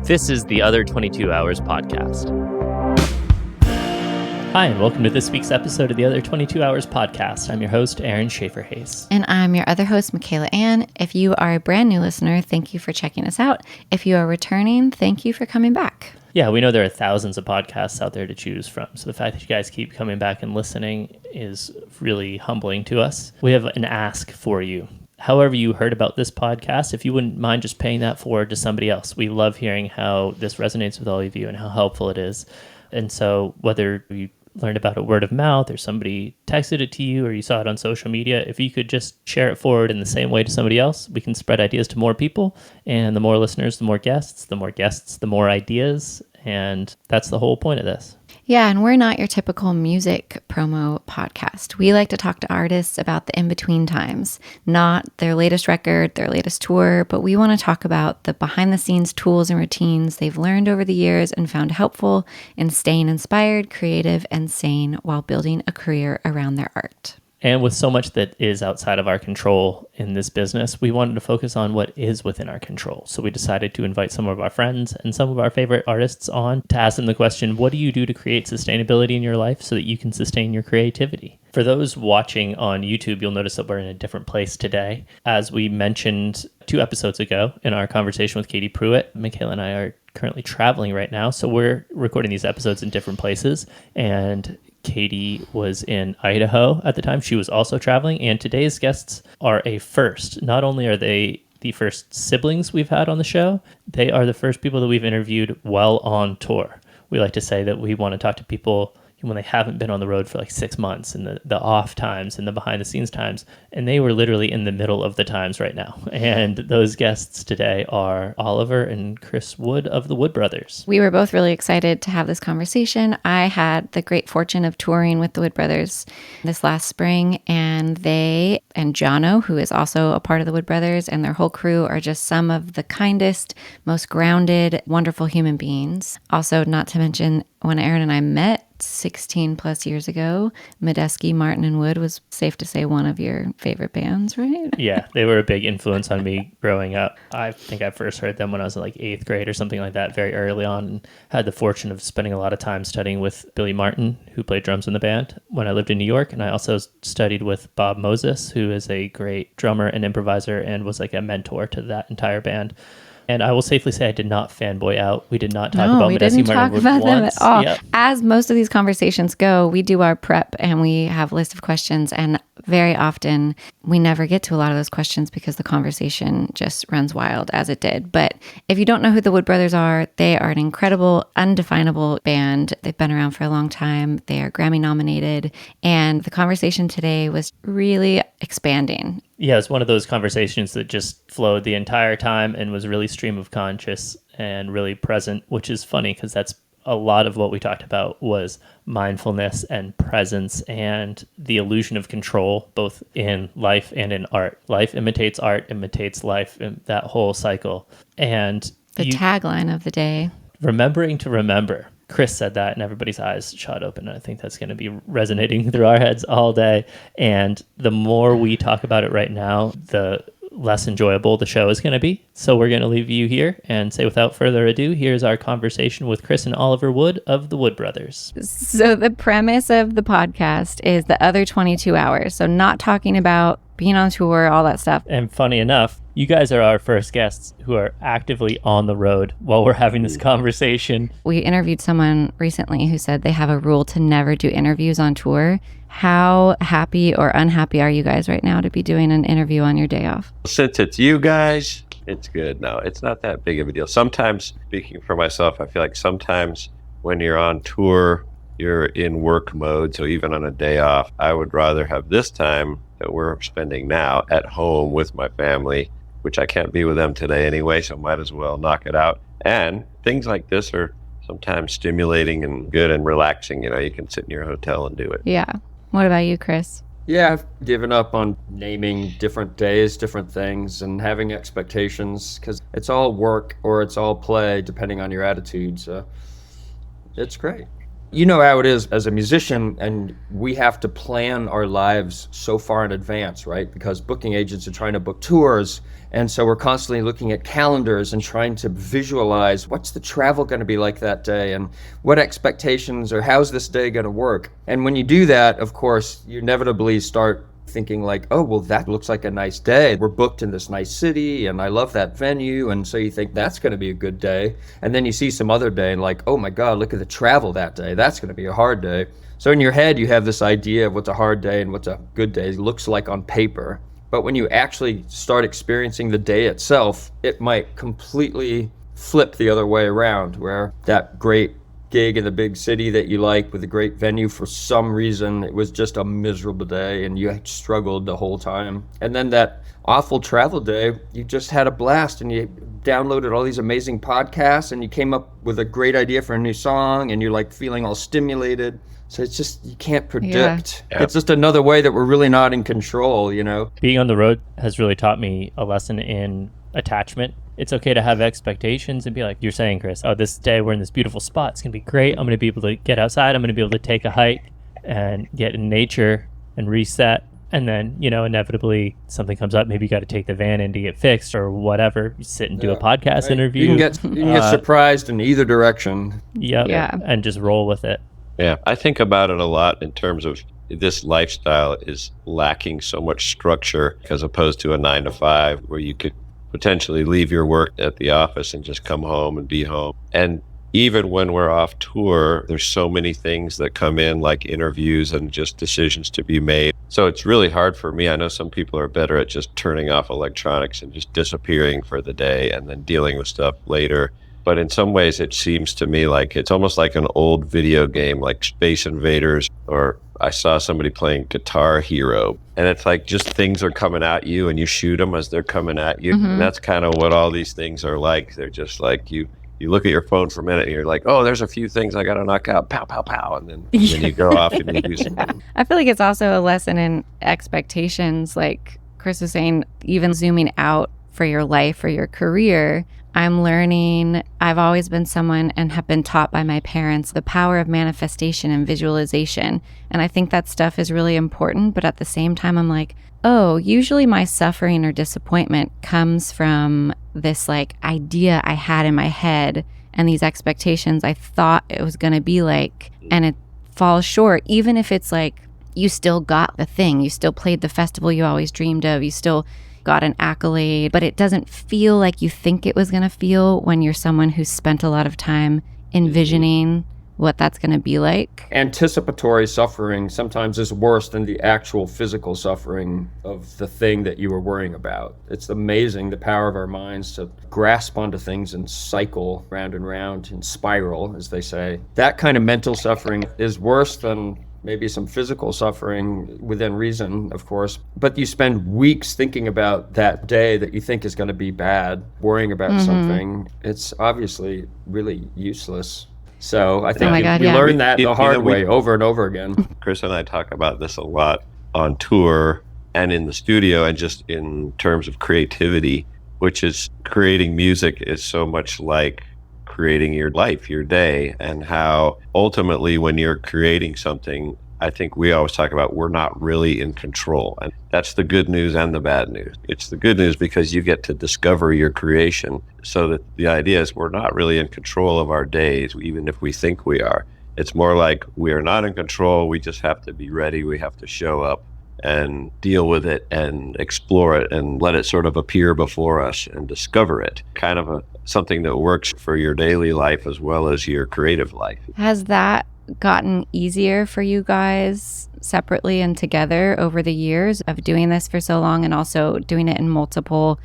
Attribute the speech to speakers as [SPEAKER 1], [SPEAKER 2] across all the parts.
[SPEAKER 1] This is the Other 22 Hours podcast. Hi, and welcome to this week's episode of the Other 22 Hours podcast. I'm your host, Aaron Shafer-Haiss.
[SPEAKER 2] And I'm your other host, Michaela Anne. If you are a brand new listener, thank you for checking us out. If you are returning, thank you for coming back.
[SPEAKER 1] Yeah, we know there are thousands of podcasts out there to choose from. So the fact that you guys keep coming back and listening is really humbling to us. We have an ask for you. However you heard about this podcast, if you wouldn't mind just paying that forward to somebody else. We love hearing how this resonates with all of you and how helpful it is. And so whether you learned about it word of mouth or somebody texted it to you or you saw it on social media, if you could just share it forward in the same way to somebody else, we can spread ideas to more people. And the more listeners, the more guests, the more ideas. And that's the whole point of this.
[SPEAKER 2] Yeah, and we're not your typical music promo podcast. We like to talk to artists about the in-between times, not their latest record, their latest tour, but we want to talk about the behind-the-scenes tools and routines they've learned over the years and found helpful in staying inspired, creative, and sane while building a career around their art.
[SPEAKER 1] And with so much that is outside of our control in this business, we wanted to focus on what is within our control. So we decided to invite some of our friends and some of our favorite artists on to ask them the question, what do you do to create sustainability in your life so that you can sustain your creativity? For those watching on YouTube, you'll notice that we're in a different place today. As we mentioned 2 episodes ago in our conversation with Katie Pruitt, Michaela and I are currently traveling right now. So we're recording these episodes in different places. And Katie was in Idaho at the time. She was also traveling. And today's guests are a first. Not only are they the first siblings we've had on the show, they are the first people that we've interviewed while on tour. We like to say that we want to talk to people when they haven't been on the road for like 6 months and the off times and the behind the scenes times. And they were literally in the middle of the times right now. And those guests today are Oliver and Chris Wood of the Wood Brothers.
[SPEAKER 2] We were both really excited to have this conversation. I had the great fortune of touring with the Wood Brothers this last spring, and they and Jono, who is also a part of the Wood Brothers, and their whole crew are just some of the kindest, most grounded, wonderful human beings. Also, not to mention, when Aaron and I met 16 plus years ago, Medeski, Martin, and Wood was, safe to say, one of your favorite bands, right?
[SPEAKER 1] Yeah, they were a big influence on me growing up. I think I first heard them when I was in like 8th grade or something like that, very early on, and had the fortune of spending a lot of time studying with Billy Martin, who played drums in the band when I lived in New York. And I also studied with Bob Moses, who is a great drummer and improviser and was like a mentor to that entire band. And I will safely say I did not fanboy out. We did not talk about Medeski Martin
[SPEAKER 2] Wood about them at all.
[SPEAKER 1] Yep.
[SPEAKER 2] As most of these conversations go, we do our prep and we have a list of questions. And very often we never get to a lot of those questions because the conversation just runs wild, as it did. But if you don't know who the Wood Brothers are, they are an incredible, undefinable band. They've been around for a long time. They are Grammy-nominated. And the conversation today was really expanding.
[SPEAKER 1] Yeah, it's one of those conversations that just flowed the entire time and was really stream of conscious and really present, which is funny because that's a lot of what we talked about was mindfulness and presence and the illusion of control, both in life and in art. Life imitates art, imitates life, and that whole cycle. And
[SPEAKER 2] the tagline of the day,
[SPEAKER 1] remembering to remember. Chris said that and everybody's eyes shot open. And I think that's going to be resonating through our heads all day. And the more we talk about it right now, the less enjoyable the show is going to be. So we're going to leave you here and say, without further ado, here's our conversation with Chris and Oliver Wood of the Wood Brothers.
[SPEAKER 2] So the premise of the podcast is the other 22 hours. So not talking about being on tour, all that stuff.
[SPEAKER 1] And funny enough, you guys are our first guests who are actively on the road while we're having this conversation.
[SPEAKER 2] We interviewed someone recently who said they have a rule to never do interviews on tour. How happy or unhappy are you guys right now to be doing an interview on your day off?
[SPEAKER 3] Since it's you guys, it's good. No, it's not that big of a deal. Sometimes, speaking for myself, I feel like sometimes when you're on tour, you're in work mode. So even on a day off, I would rather have this time that we're spending now at home with my family, which I can't be with them today anyway, so might as well knock it out. And things like this are sometimes stimulating and good and relaxing. You know, you can sit in your hotel and do it.
[SPEAKER 2] Yeah. What about you, Chris?
[SPEAKER 4] Yeah, I've given up on naming different days, different things, and having expectations, because it's all work or it's all play, depending on your attitude. So it's great. You know how it is as a musician, and we have to plan our lives so far in advance, right? Because booking agents are trying to book tours, and so we're constantly looking at calendars and trying to visualize what's the travel going to be like that day, and what expectations, or how's this day going to work. And when you do that, of course, you inevitably start thinking like, oh, well, that looks like a nice day. We're booked in this nice city and I love that venue. And so you think that's going to be a good day. And then you see some other day and like, oh my God, look at the travel that day. That's going to be a hard day. So in your head, you have this idea of what's a hard day and what's a good day looks like on paper. But when you actually start experiencing the day itself, it might completely flip the other way around, where that great gig in the big city that you like with a great venue, for some reason it was just a miserable day and you struggled the whole time. And then that awful travel day, you just had a blast and you downloaded all these amazing podcasts and you came up with a great idea for a new song and you're like feeling all stimulated. So it's just, you can't predict.
[SPEAKER 3] Yeah.
[SPEAKER 4] It's just another way that we're really not in control, you know?
[SPEAKER 1] Being on the road has really taught me a lesson in attachment. It's okay to have expectations and be like you're saying, Chris, oh, this day we're in this beautiful spot. It's going to be great. I'm going to be able to get outside. I'm going to be able to take a hike and get in nature and reset. And then, you know, inevitably something comes up. Maybe you got to take the van in to get fixed or whatever. You sit and do a podcast interview.
[SPEAKER 4] You can get surprised in either direction.
[SPEAKER 1] Yeah. And just roll with it.
[SPEAKER 3] Yeah, I think about it a lot in terms of this lifestyle is lacking so much structure as opposed to a 9 to 5 where you could potentially leave your work at the office and just come home and be home. And even when we're off tour, there's so many things that come in, like interviews and just decisions to be made. So it's really hard for me. I know some people are better at just turning off electronics and just disappearing for the day and then dealing with stuff later. But in some ways, it seems to me like it's almost like an old video game, like Space Invaders, or I saw somebody playing Guitar Hero. And it's like just things are coming at you and you shoot them as they're coming at you. And that's kind of what all these things are like. They're just like you look at your phone for a minute and you're like, oh, there's a few things I got to knock out. Pow, pow, pow. And then you go off and you do something.
[SPEAKER 2] I feel like it's also a lesson in expectations. Like Chris was saying, even zooming out for your life or your career, I'm learning. I've always been someone and have been taught by my parents the power of manifestation and visualization. And I think that stuff is really important. But at the same time, I'm like, oh, usually my suffering or disappointment comes from this like idea I had in my head and these expectations I thought it was going to be like, and it falls short. Even if it's like you still got the thing, you still played the festival you always dreamed of, you still got an accolade, but it doesn't feel like you think it was going to feel when you're someone who's spent a lot of time envisioning what that's going to be like.
[SPEAKER 4] Anticipatory suffering sometimes is worse than the actual physical suffering of the thing that you were worrying about. It's amazing the power of our minds to grasp onto things and cycle round and round and spiral, as they say. That kind of mental suffering is worse than maybe some physical suffering within reason, of course. But you spend weeks thinking about that day that you think is going to be bad, worrying about something. It's obviously really useless. So I think you learn that the hard way over and over again.
[SPEAKER 3] Chris and I talk about this a lot on tour and in the studio and just in terms of creativity, which is creating music is so much like creating your life, your day, and how ultimately when you're creating something, I think we always talk about we're not really in control. And that's the good news and the bad news. It's the good news because you get to discover your creation. So that the idea is we're not really in control of our days, even if we think we are. It's more like we are not in control. We just have to be ready. We have to show up and deal with it and explore it and let it sort of appear before us and discover it. Kind of something that works for your daily life as well as your creative life.
[SPEAKER 2] Has that gotten easier for you guys separately and together over the years of doing this for so long and also doing it in multiple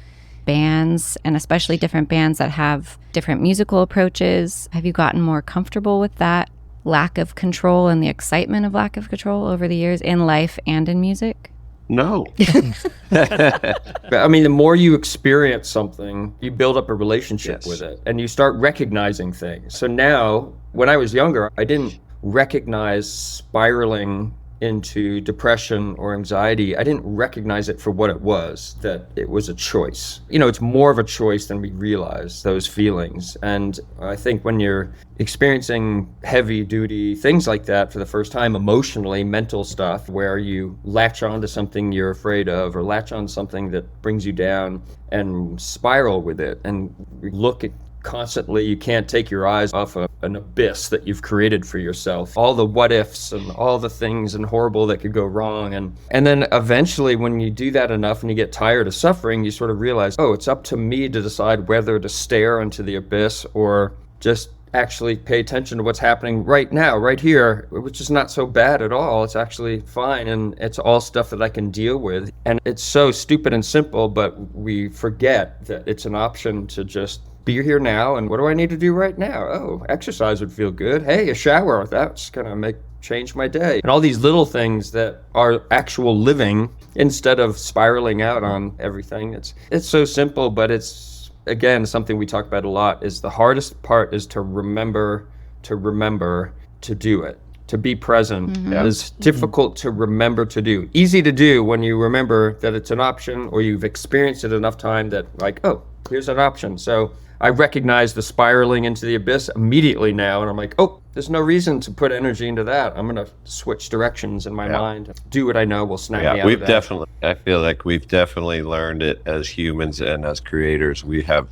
[SPEAKER 2] bands and especially different bands that have different musical approaches? Have you gotten more comfortable with that lack of control and the excitement of lack of control over the years in life and in music?
[SPEAKER 3] No.
[SPEAKER 4] I mean, the more you experience something, you build up a relationship with it and you start recognizing things. So now, when I was younger, I didn't recognize spiraling into depression or anxiety, I didn't recognize it for what it was, that it was a choice. It's more of a choice than we realize, those feelings. And I think when you're experiencing heavy duty things like that for the first time, emotionally, mental stuff, where you latch on to something you're afraid of or latch on something that brings you down and spiral with it and look at constantly, you can't take your eyes off an abyss that you've created for yourself. All the what ifs and all the things and horrible that could go wrong. And then eventually when you do that enough and you get tired of suffering, you sort of realize, oh, it's up to me to decide whether to stare into the abyss or just actually pay attention to what's happening right now, right here, which is not so bad at all. It's actually fine, and it's all stuff that I can deal with. And it's so stupid and simple, but we forget that it's an option to just be here now, and what do I need to do right now? Oh, exercise would feel good. Hey, a shower, that's gonna change my day. And all these little things that are actual living instead of spiraling out on everything. It's so simple, but it's, again, something we talk about a lot, is the hardest part is to remember to do it. To be present is difficult to remember to do. Easy to do when you remember that it's an option or you've experienced it enough time that oh, here's an option. So I recognize the spiraling into the abyss immediately now, and I'm like, oh, there's no reason to put energy into that. I'm going to switch directions in my mind. Do what I know will snap me out of that.
[SPEAKER 3] I feel like we've definitely learned it as humans and as creators. We have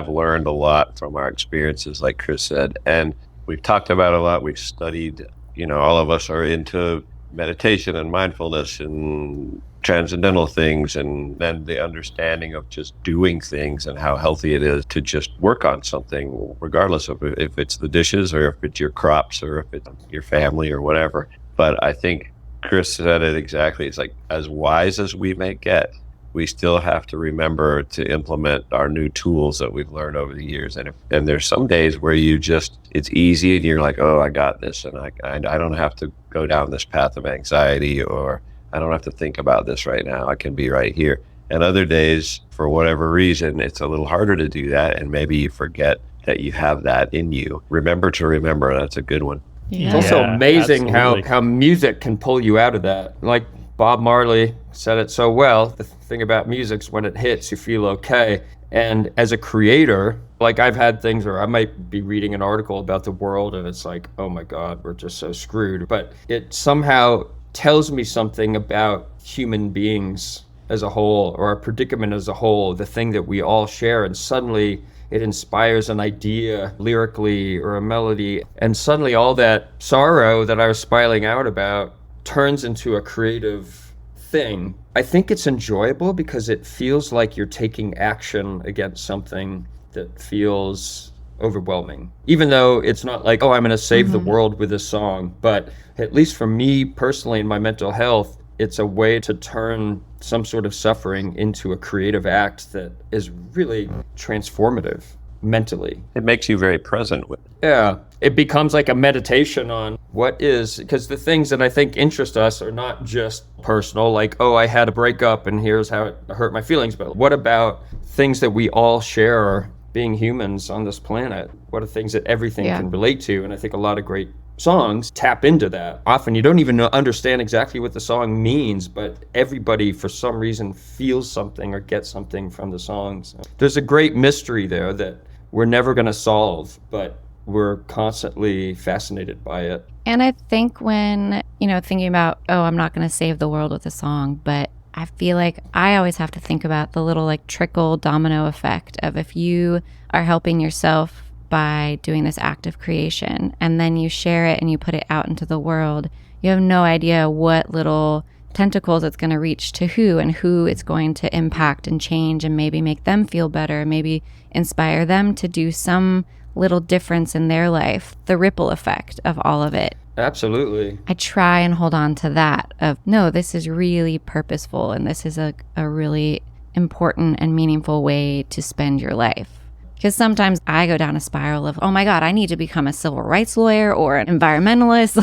[SPEAKER 3] learned a lot from our experiences, like Chris said, and we've talked about it a lot. We've studied, all of us are into meditation and mindfulness and transcendental things, and then the understanding of just doing things and how healthy it is to just work on something, regardless of if it's the dishes or if it's your crops or if it's your family or whatever. But I think Chris said it exactly. It's like, as wise as we may get, we still have to remember to implement our new tools that we've learned over the years. And there's some days where it's easy and you're like, oh, I got this, and I don't have to go down this path of anxiety, or I don't have to think about this right now. I can be right here. And other days, for whatever reason, it's a little harder to do that, and maybe you forget that you have that in you. Remember to remember. That's a good one.
[SPEAKER 2] Yeah.
[SPEAKER 4] It's also amazing how music can pull you out of that. Like Bob Marley said it so well. The thing about music is when it hits, you feel okay. And as a creator, like I've had things where I might be reading an article about the world and it's like, oh my God, we're just so screwed. But it somehow tells me something about human beings as a whole, or our predicament as a whole, the thing that we all share. And suddenly it inspires an idea lyrically or a melody. And suddenly all that sorrow that I was spiraling out about turns into a creative thing. I think it's enjoyable because it feels like you're taking action against something that feels overwhelming. Even though it's not like, oh, I'm going to save the world with this song. But at least for me personally in my mental health, it's a way to turn some sort of suffering into a creative act that is really transformative mentally.
[SPEAKER 3] It makes you very present with it.
[SPEAKER 4] Yeah. It becomes like a meditation on what is, because the things that I think interest us are not just personal, like, oh, I had a breakup and here's how it hurt my feelings. But what about things that we all share being humans on this planet? What are things that everything can relate to? And I think a lot of great songs tap into that. Often you don't even understand exactly what the song means, but everybody for some reason feels something or gets something from the songs. There's a great mystery there that we're never going to solve, but we're constantly fascinated by it.
[SPEAKER 2] And I think when, thinking about, oh, I'm not going to save the world with a song, but I feel like I always have to think about the little trickle domino effect of if you are helping yourself by doing this act of creation and then you share it and you put it out into the world, you have no idea what little tentacles it's going to reach to who and who it's going to impact and change and maybe make them feel better, maybe inspire them to do some little difference in their life, the ripple effect of all of it.
[SPEAKER 4] Absolutely.
[SPEAKER 2] I try and hold on to that of, no, this is really purposeful and this is a really important and meaningful way to spend your life. Because sometimes I go down a spiral of, oh my God, I need to become a civil rights lawyer or an environmentalist.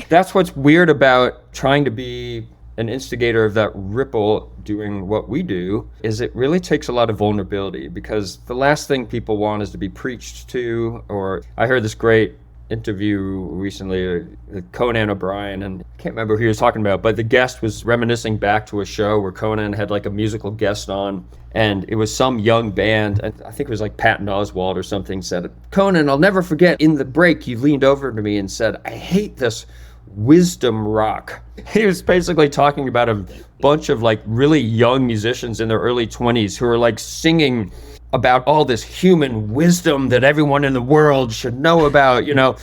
[SPEAKER 4] That's what's weird about trying to be an instigator of that ripple doing what we do, is it really takes a lot of vulnerability, because the last thing people want is to be preached to. Or I heard this great interview recently with Conan O'Brien, and I can't remember who he was talking about, but the guest was reminiscing back to a show where Conan had like a musical guest on, and it was some young band, and I think it was like Patton Oswalt or something, said, "Conan, I'll never forget, in the break, you leaned over to me and said, I hate this wisdom rock." He was basically talking about a bunch of like really young musicians in their early 20s who are like singing about all this human wisdom that everyone in the world should know about, you know.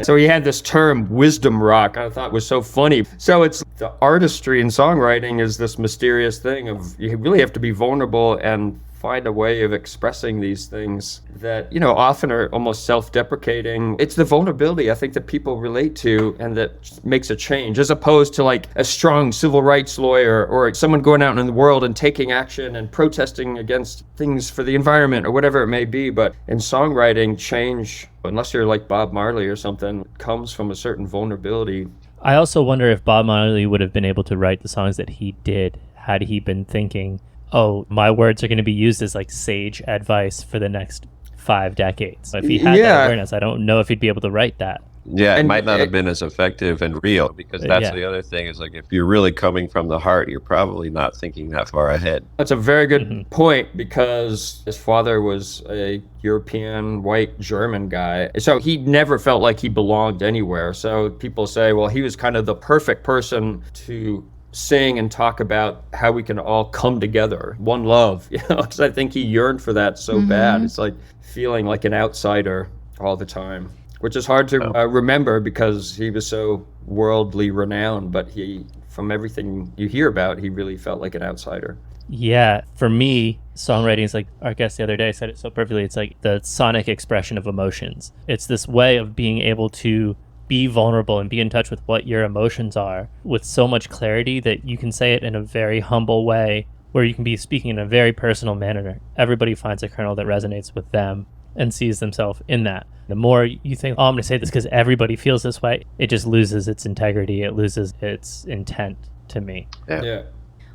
[SPEAKER 4] So he had this term, wisdom rock, I thought was so funny. So it's the artistry in songwriting is this mysterious thing of you really have to be vulnerable and find a way of expressing these things that, you know, often are almost self-deprecating. It's the vulnerability I think that people relate to and that makes a change, as opposed to like a strong civil rights lawyer or someone going out in the world and taking action and protesting against things for the environment or whatever it may be. But in songwriting, change, unless you're like Bob Marley or something, comes from a certain vulnerability.
[SPEAKER 1] I also wonder if Bob Marley would have been able to write the songs that he did had he been thinking, oh, my words are going to be used as like sage advice for the next 5 decades. If he had that awareness, I don't know if he'd be able to write that.
[SPEAKER 3] Yeah, it might not have been as effective and real, because that's the other thing is like if you're really coming from the heart, you're probably not thinking that far ahead.
[SPEAKER 4] That's a very good point, because his father was a European white German guy. So he never felt like he belonged anywhere. So people say, well, he was kind of the perfect person to sing and talk about how we can all come together, one love, you know, because I think he yearned for that so bad. It's like feeling like an outsider all the time, which is hard to remember because he was so worldly renowned, but he, from everything you hear about, he really felt like an outsider.
[SPEAKER 1] Yeah, for me, songwriting is like our guest the other day said it so perfectly. It's like the sonic expression of emotions. It's this way of being able to be vulnerable and be in touch with what your emotions are with so much clarity that you can say it in a very humble way, where you can be speaking in a very personal manner. Everybody finds a kernel that resonates with them and sees themselves in that. The more you think, oh, I'm going to say this because everybody feels this way, it just loses its integrity. It loses its intent to me.
[SPEAKER 4] Yeah.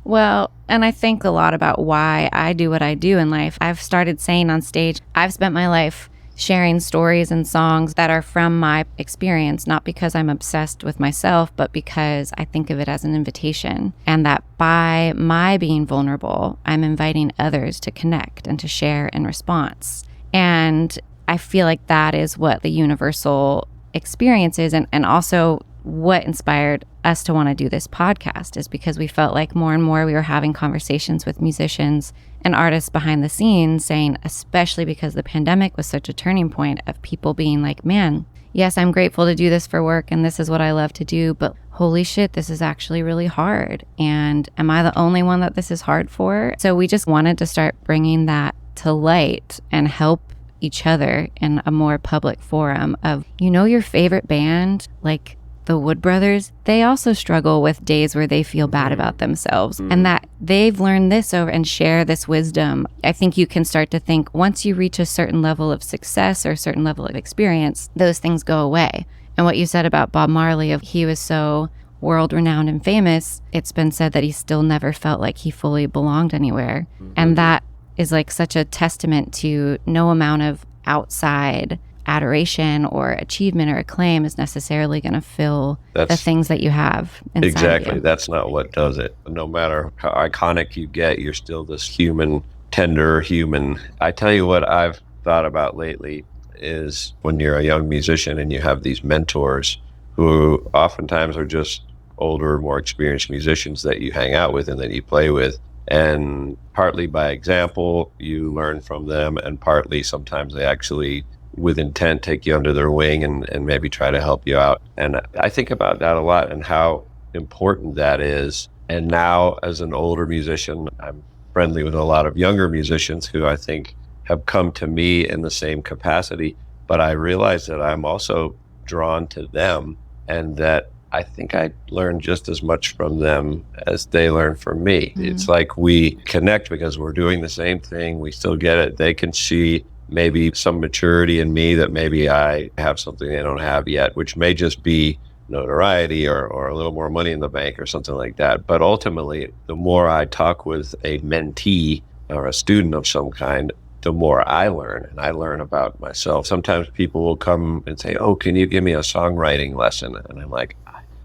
[SPEAKER 2] Well, and I think a lot about why I do what I do in life. I've started saying on stage, I've spent my life sharing stories and songs that are from my experience, not because I'm obsessed with myself, but because I think of it as an invitation. And that by my being vulnerable, I'm inviting others to connect and to share in response. And I feel like that is what the universal experience is. And also what inspired us to want to do this podcast is because we felt like more and more we were having conversations with musicians and artists behind the scenes saying, especially because the pandemic was such a turning point of people being like, man, yes, I'm grateful to do this for work and this is what I love to do, but holy shit, this is actually really hard. And am I the only one that this is hard for? So we just wanted to start bringing that to light and help each other in a more public forum of, you know, your favorite band, like the Wood Brothers, they also struggle with days where they feel bad about themselves and that they've learned this over and share this wisdom. I think you can start to think once you reach a certain level of success or a certain level of experience, those things go away. And what you said about Bob Marley, of he was so world renowned and famous, it's been said that he still never felt like he fully belonged anywhere. And that is like such a testament to no amount of outside adoration or achievement or acclaim is necessarily going to fill the things that you have inside
[SPEAKER 3] exactly
[SPEAKER 2] you.
[SPEAKER 3] That's not what does it. No matter how iconic you get, you're still this human, tender human. I tell you what I've thought about lately is when you're a young musician and you have these mentors who oftentimes are just older, more experienced musicians that you hang out with and that you play with. And partly by example, you learn from them, and partly sometimes they actually, with intent, take you under their wing and maybe try to help you out. And I think about that a lot and how important that is. And now as an older musician, I'm friendly with a lot of younger musicians who I think have come to me in the same capacity. But I realize that I'm also drawn to them and that I think I learn just as much from them as they learn from me. It's like we connect because we're doing the same thing. We still get it. They can see maybe some maturity in me that maybe I have something they don't have yet, which may just be notoriety or a little more money in the bank or something like that. But ultimately, the more I talk with a mentee or a student of some kind, the more I learn, and I learn about myself. Sometimes people will come and say, "Oh, can you give me a songwriting lesson?" And I'm like,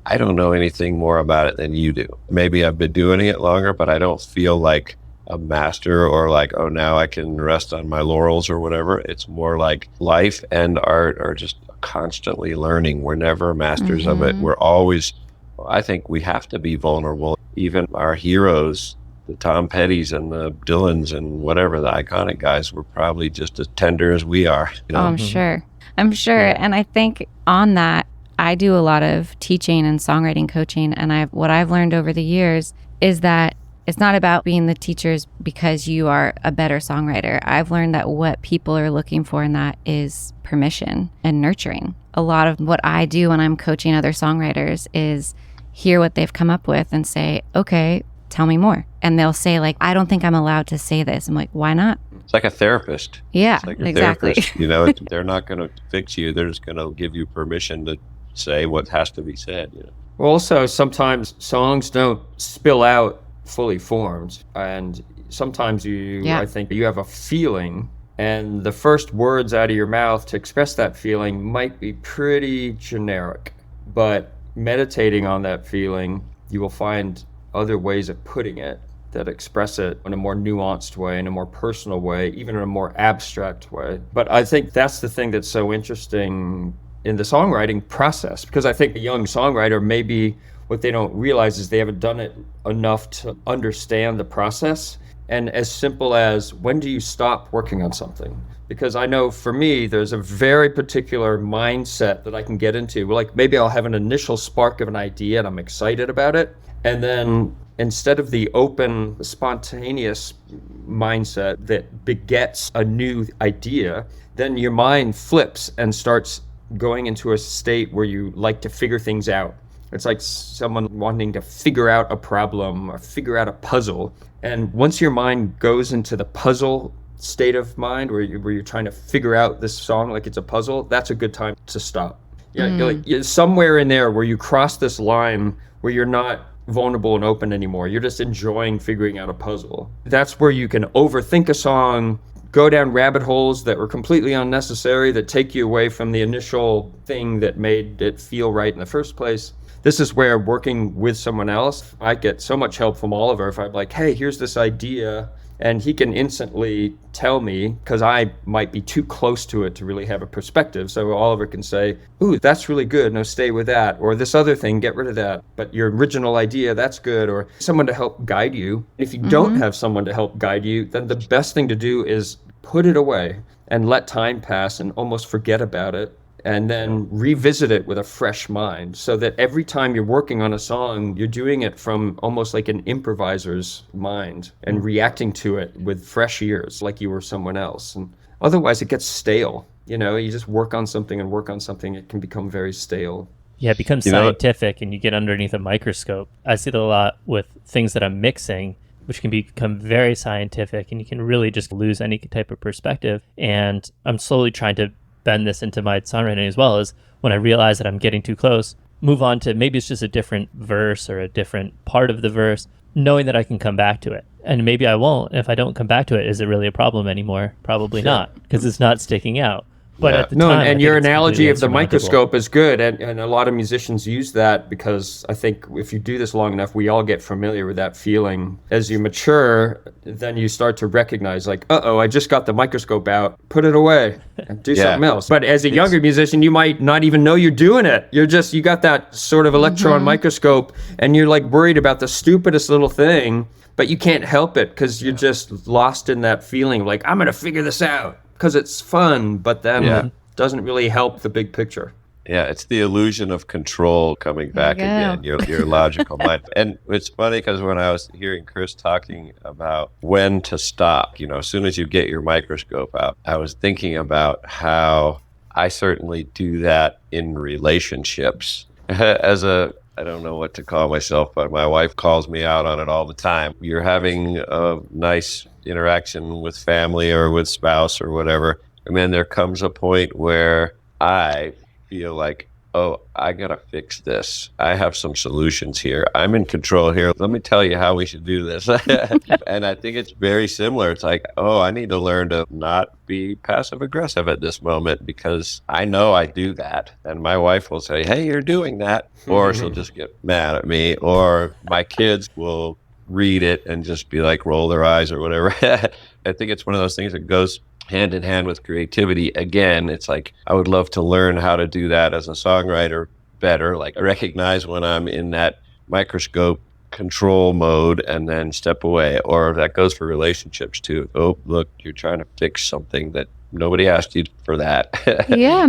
[SPEAKER 3] I don't know anything more about it than you do. Maybe I've been doing it longer, but I don't feel like a master or like, oh, now I can rest on my laurels or whatever. It's more like life and art are just constantly learning. We're never masters of it. We're always, I think we have to be vulnerable. Even our heroes, the Tom Pettys and the Dylans and whatever, the iconic guys, were probably just as tender as we are. You know?
[SPEAKER 2] Oh, I'm sure. I'm sure. Yeah. And I think on that, I do a lot of teaching and songwriting coaching. And what I've learned over the years is that it's not about being the teachers because you are a better songwriter. I've learned that what people are looking for in that is permission and nurturing. A lot of what I do when I'm coaching other songwriters is hear what they've come up with and say, okay, tell me more. And they'll say like, I don't think I'm allowed to say this. I'm like, why not?
[SPEAKER 3] It's like a therapist.
[SPEAKER 2] Yeah,
[SPEAKER 3] it's like a
[SPEAKER 2] exactly.
[SPEAKER 3] Therapist. They're not going to fix you. They're just going to give you permission to say what has to be said.
[SPEAKER 4] Well, also, sometimes songs don't spill out fully formed. And sometimes I think you have a feeling, and the first words out of your mouth to express that feeling might be pretty generic. But meditating on that feeling, you will find other ways of putting it that express it in a more nuanced way, in a more personal way, even in a more abstract way. But I think that's the thing that's so interesting in the songwriting process, because I think a young songwriter, maybe what they don't realize is they haven't done it enough to understand the process. And as simple as, when do you stop working on something? Because I know for me, there's a very particular mindset that I can get into. Like maybe I'll have an initial spark of an idea and I'm excited about it. And then instead of the open, spontaneous mindset that begets a new idea, then your mind flips and starts going into a state where you like to figure things out. It's like someone wanting to figure out a problem or figure out a puzzle. And once your mind goes into the puzzle state of mind where you're trying to figure out this song like it's a puzzle, that's a good time to stop. You're somewhere in there where you cross this line where you're not vulnerable and open anymore. You're just enjoying figuring out a puzzle. That's where you can overthink a song, go down rabbit holes that were completely unnecessary, that take you away from the initial thing that made it feel right in the first place. This is where working with someone else, I get so much help from Oliver. If I'm like, hey, here's this idea, and he can instantly tell me, because I might be too close to it to really have a perspective. So Oliver can say, ooh, that's really good. No, stay with that. Or this other thing, get rid of that. But your original idea, that's good. Or someone to help guide you. If you don't have someone to help guide you, then the best thing to do is put it away and let time pass and almost forget about it. And then revisit it with a fresh mind, so that every time you're working on a song, you're doing it from almost like an improviser's mind and reacting to it with fresh ears, like you were someone else. And otherwise it gets stale. You just work on something, it can become very stale.
[SPEAKER 1] Yeah, it becomes scientific and you get underneath a microscope. I see that a lot with things that I'm mixing, which can become very scientific, and you can really just lose any type of perspective. And I'm slowly trying to bend this into my songwriting as well, as when I realize that I'm getting too close, move on to maybe it's just a different verse or a different part of the verse, knowing that I can come back to it. And maybe I won't. If I don't come back to it, is it really a problem anymore? Probably not, because it's not sticking out. But at the time,
[SPEAKER 4] and your analogy of the microscope is good, and a lot of musicians use that, because I think if you do this long enough, we all get familiar with that feeling. As you mature, then you start to recognize, like, I just got the microscope out, put it away, and do something else. But as a younger musician, you might not even know you're doing it. You got that sort of electron microscope, and you're like worried about the stupidest little thing, but you can't help it because you're just lost in that feeling, like, I'm going to figure this out. Because it's fun, but then it doesn't really help the big picture.
[SPEAKER 3] Yeah, it's the illusion of control coming back again, your logical mind. And it's funny because when I was hearing Chris talking about when to stop, as soon as you get your microscope out, I was thinking about how I certainly do that in relationships. I don't know what to call myself, but my wife calls me out on it all the time. You're having a nice interaction with family or with spouse or whatever, and then there comes a point where I feel like oh, I got to fix this. I have some solutions here. I'm in control here. Let me tell you how we should do this. And I think it's very similar. It's like, oh, I need to learn to not be passive aggressive at this moment because I know I do that. And my wife will say, hey, you're doing that. Or she'll just get mad at me. Or my kids will read it and just be like, roll their eyes or whatever. I think it's one of those things that goes hand in hand with creativity. Again, it's like, I would love to learn how to do that as a songwriter better. Like, I recognize when I'm in that microscope control mode and then step away. Or that goes for relationships too. Oh, look, you're trying to fix something that nobody asked you for that.
[SPEAKER 2] Yeah,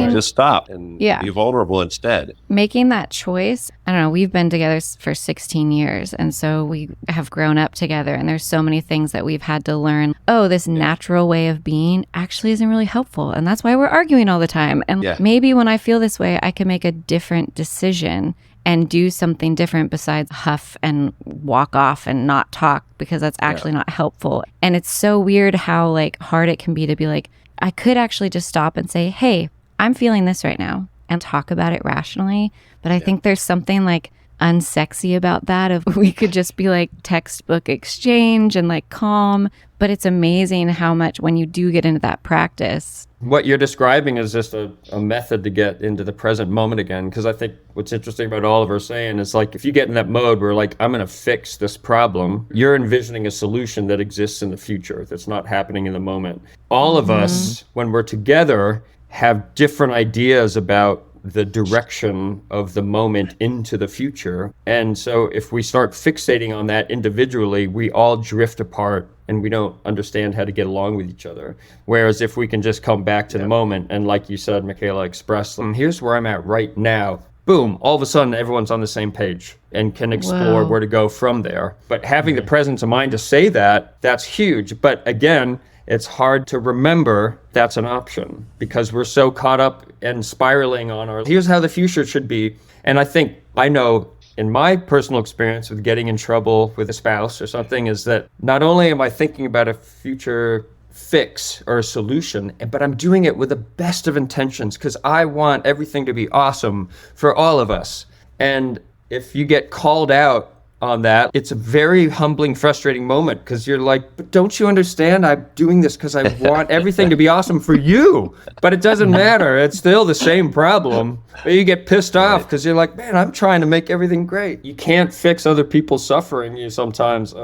[SPEAKER 3] just stop and be vulnerable instead.
[SPEAKER 2] Making that choice. I don't know, we've been together for 16 years. And so we have grown up together. And there's so many things that we've had to learn. Oh, this natural way of being actually isn't really helpful. And that's why we're arguing all the time. And maybe when I feel this way, I can make a different decision and do something different besides huff and walk off and not talk, because that's actually not helpful. And it's so weird how like hard it can be to be like, I could actually just stop and say, hey, I'm feeling this right now, and talk about it rationally. But I think there's something like unsexy about that. If we could just be like textbook exchange and like calm. But it's amazing how much when you do get into that practice.
[SPEAKER 4] What you're describing is just a method to get into the present moment again. Because I think what's interesting about all of our saying is like, if you get in that mode where like, I'm going to fix this problem, you're envisioning a solution that exists in the future that's not happening in the moment. All of us, when we're together, have different ideas about the direction of the moment into the future. And so if we start fixating on that individually, we all drift apart and we don't understand how to get along with each other. Whereas if we can just come back to the moment and, like you said, Michaela, express, here's where I'm at right now. Boom, all of a sudden everyone's on the same page and can explore where to go from there. But having the presence of mind to say that, that's huge. But again, it's hard to remember that's an option because we're so caught up and spiraling on our, here's how the future should be. And I know in my personal experience with getting in trouble with a spouse or something is that not only am I thinking about a future fix or a solution, but I'm doing it with the best of intentions because I want everything to be awesome for all of us. And if you get called out on that, it's a very humbling, frustrating moment because you're like, but don't you understand? I'm doing this because I want everything to be awesome for you. But it doesn't matter. It's still the same problem. But you get pissed off because you're like, man, I'm trying to make everything great. You can't fix other people's suffering. You sometimes.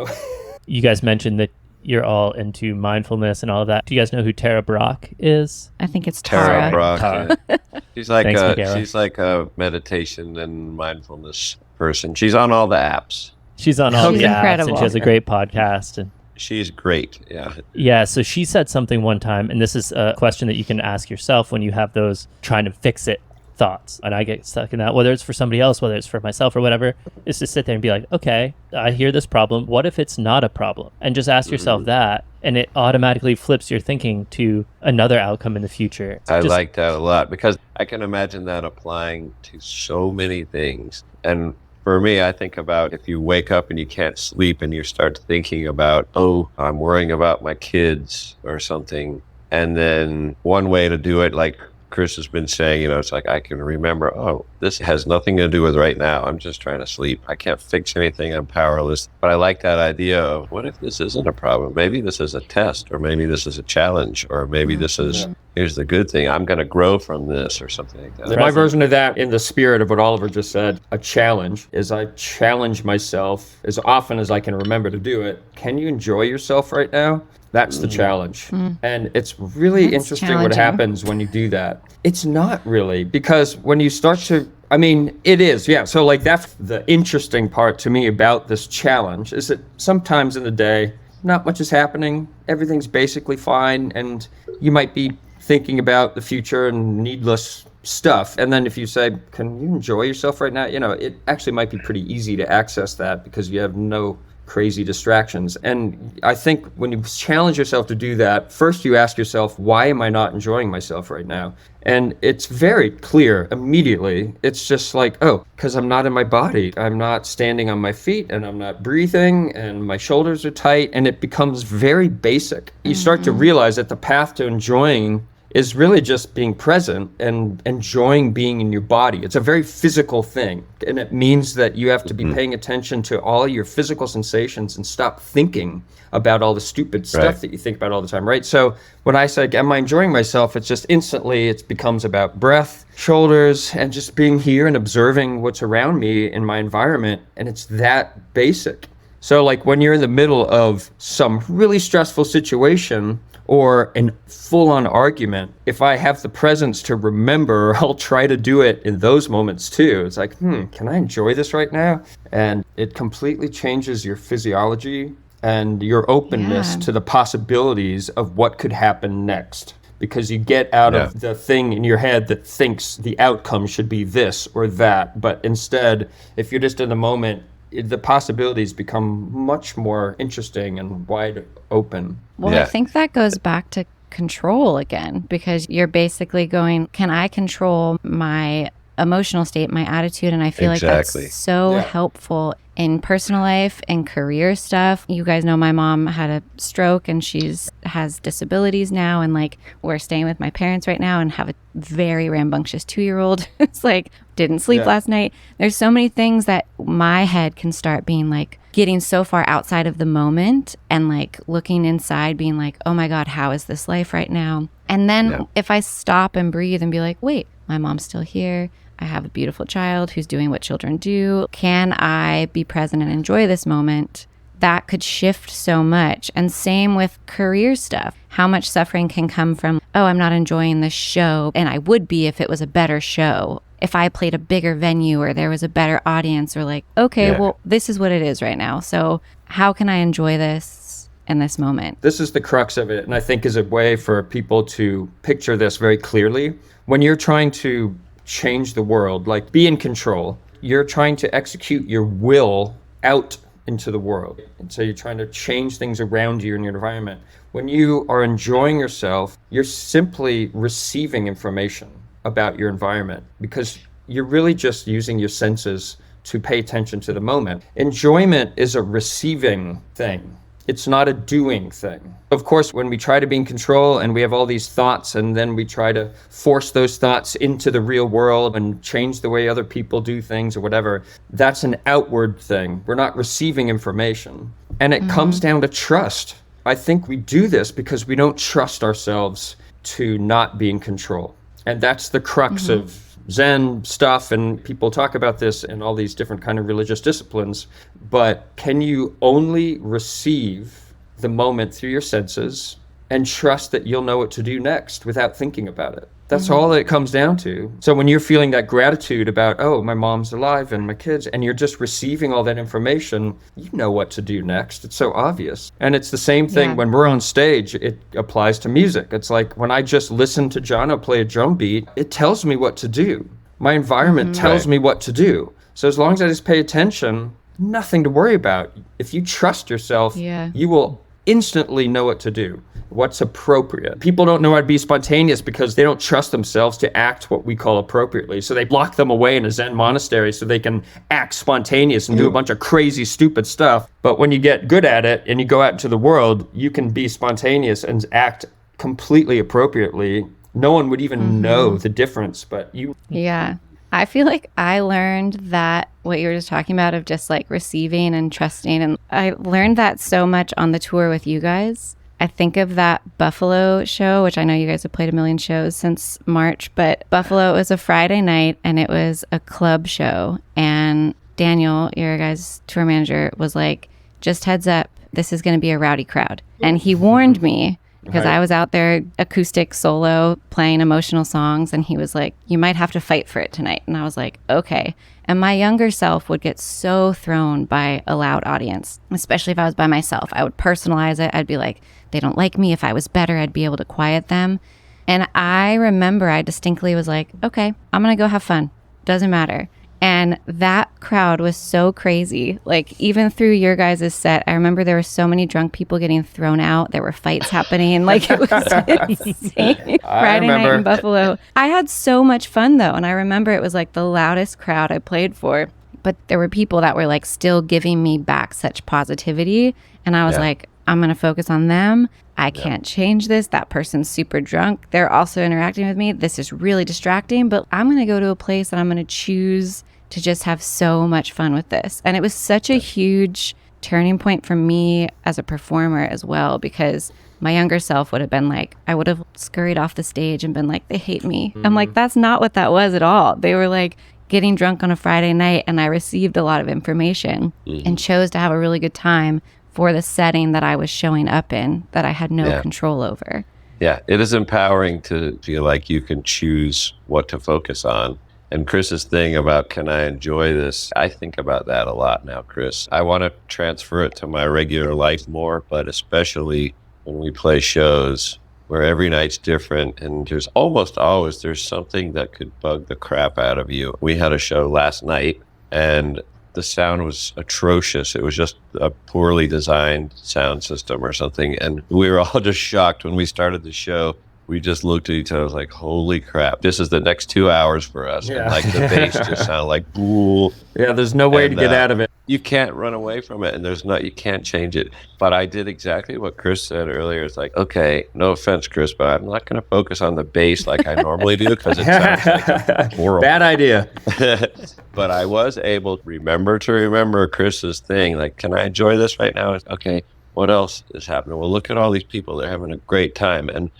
[SPEAKER 1] You guys mentioned that you're all into mindfulness and all of that. Do you guys know who Tara Brach is?
[SPEAKER 2] I think it's Tara.
[SPEAKER 3] Brach. Yeah. She's like
[SPEAKER 1] Thanks,
[SPEAKER 3] she's like a meditation and mindfulness person. She's on all the apps.
[SPEAKER 1] She's on all the apps,
[SPEAKER 2] incredible.
[SPEAKER 1] and she has a great podcast. And
[SPEAKER 3] she's great. Yeah.
[SPEAKER 1] Yeah. So she said something one time, and this is a question that you can ask yourself when you have those trying to fix it thoughts. And I get stuck in that, whether it's for somebody else, whether it's for myself or whatever, is to sit there and be like, okay, I hear this problem. What if it's not a problem? And just ask yourself that. And it automatically flips your thinking to another outcome in the future.
[SPEAKER 3] I like that a lot because I can imagine that applying to so many things. And for me, I think about if you wake up and you can't sleep and you start thinking about, oh, I'm worrying about my kids or something. And then one way to do it, like Chris has been saying, it's like I can remember, oh, this has nothing to do with right now. I'm just trying to sleep. I can't fix anything. I'm powerless. But I like that idea of what if this isn't a problem? Maybe this is a test, or maybe this is a challenge, or maybe this is, here's the good thing. I'm going to grow from this or something like that.
[SPEAKER 4] My version of that, in the spirit of what Oliver just said, a challenge is I challenge myself as often as I can remember to do it. Can you enjoy yourself right now? That's the challenge. And it's really interesting what happens when you do that. It's not really, because when you start to, it is, yeah. So like that's the interesting part to me about this challenge is that sometimes in the day, not much is happening. Everything's basically fine. And you might be thinking about the future and needless stuff. And then if you say, can you enjoy yourself right now? It actually might be pretty easy to access that because you have no crazy distractions. And I think when you challenge yourself to do that, first you ask yourself, why am I not enjoying myself right now? And it's very clear immediately. It's just like, oh, because I'm not in my body. I'm not standing on my feet and I'm not breathing and my shoulders are tight, and it becomes very basic. You start to realize that the path to enjoying is really just being present and enjoying being in your body. It's a very physical thing. And it means that you have to be paying attention to all your physical sensations and stop thinking about all the stupid stuff that you think about all the time, right? So when I say, am I enjoying myself? It's just instantly, it becomes about breath, shoulders, and just being here and observing what's around me in my environment. And it's that basic. So like when you're in the middle of some really stressful situation, or a full-on argument, if I have the presence to remember, I'll try to do it in those moments too. It's like, can I enjoy this right now? And it completely changes your physiology and your openness to the possibilities of what could happen next. Because you get out of the thing in your head that thinks the outcome should be this or that. But instead, if you're just in the moment, the possibilities become much more interesting and wide open.
[SPEAKER 2] Well, I think that goes back to control again, because you're basically going, can I control my emotional state, my attitude? And I feel like that's so helpful in personal life and career stuff. You guys know my mom had a stroke and has disabilities now, and like we're staying with my parents right now and have a very rambunctious 2-year-old. It's like didn't sleep last night. There's so many things that my head can start being like getting so far outside of the moment and like looking inside being like, oh my God, how is this life right now? And then if I stop and breathe and be like, wait, my mom's still here. I have a beautiful child who's doing what children do. Can I be present and enjoy this moment? That could shift so much. And same with career stuff. How much suffering can come from, oh, I'm not enjoying this show. And I would be if it was a better show. If I played a bigger venue or there was a better audience, or like, okay, well, this is what it is right now. So how can I enjoy this in this moment?
[SPEAKER 4] This is the crux of it. And I think is a way for people to picture this very clearly. When you're trying to change the world, like be in control, you're trying to execute your will out into the world. And so you're trying to change things around you in your environment. When you are enjoying yourself, you're simply receiving information about your environment because you're really just using your senses to pay attention to the moment. Enjoyment is a receiving thing. It's not a doing thing. Of course, when we try to be in control and we have all these thoughts and then we try to force those thoughts into the real world and change the way other people do things or whatever, that's an outward thing. We're not receiving information. And it comes down to trust. I think we do this because we don't trust ourselves to not be in control. And that's the crux of Zen stuff, and people talk about this in all these different kind of religious disciplines. But can you only receive the moment through your senses and trust that you'll know what to do next without thinking about it? That's all it comes down to. So when you're feeling that gratitude about, oh, my mom's alive and my kids, and you're just receiving all that information, you know what to do next. It's so obvious. And it's the same thing when we're on stage. It applies to music. It's like when I just listen to Jono play a drum beat, it tells me what to do. My environment tells me what to do. So as long as I just pay attention, nothing to worry about. If you trust yourself, you will instantly know what to do. What's appropriate. People don't know how to be spontaneous because they don't trust themselves to act what we call appropriately. So they lock them away in a Zen monastery so they can act spontaneous and do a bunch of crazy, stupid stuff. But when you get good at it and you go out into the world, you can be spontaneous and act completely appropriately. No one would even know the difference, but you.
[SPEAKER 2] Yeah. I feel like I learned that what you were just talking about of just like receiving and trusting. And I learned that so much on the tour with you guys. I think of that Buffalo show, which I know you guys have played a million shows since March, but Buffalo, it was a Friday night and it was a club show. And Daniel, your guys' tour manager, was like, just heads up, this is going to be a rowdy crowd. And he warned me because I was out there acoustic solo playing emotional songs. And he was like, you might have to fight for it tonight. And I was like, okay. And my younger self would get so thrown by a loud audience, especially if I was by myself. I would personalize it. I'd be like, they don't like me. If I was better, I'd be able to quiet them. And I remember I distinctly was like, okay, I'm going to go have fun. Doesn't matter. And that crowd was so crazy. Like even through your guys' set, I remember there were so many drunk people getting thrown out. There were fights happening. Like it was insane. Friday night in Buffalo. I had so much fun though. And I remember it was like the loudest crowd I played for. But there were people that were like still giving me back such positivity. And I was like, I'm going to focus on them. I can't change this. That person's super drunk. They're also interacting with me. This is really distracting, but I'm going to go to a place and I'm going to choose to just have so much fun with this. And it was such a huge turning point for me as a performer as well, because my younger self would have been like, I would have scurried off the stage and been like, they hate me. I'm like, that's not what that was at all. They were like getting drunk on a Friday night, and I received a lot of information and chose to have a really good time for the setting that I was showing up in, that I had no control over.
[SPEAKER 3] Yeah, it is empowering to feel like you can choose what to focus on. And Chris's thing about, can I enjoy this? I think about that a lot now, Chris. I want to transfer it to my regular life more, but especially when we play shows where every night's different, and there's almost always there's something that could bug the crap out of you. We had a show last night and the sound was atrocious. It was just a poorly designed sound system or something. And we were all just shocked when we started the show. We just looked at each other, was like, holy crap, this is the next 2 hours for us.
[SPEAKER 4] Yeah.
[SPEAKER 3] And like the bass just sounded like bool.
[SPEAKER 4] Yeah, there's no way to get out of it.
[SPEAKER 3] You can't run away from it, and you can't change it. But I did exactly what Chris said earlier. It's like, okay, no offense, Chris, but I'm not going to focus on the bass like I normally do, because it sounds like horrible.
[SPEAKER 4] Bad idea.
[SPEAKER 3] But I was able to remember Chris's thing. Like, can I enjoy this right now? Okay, what else is happening? Well, look at all these people. They're having a great time. And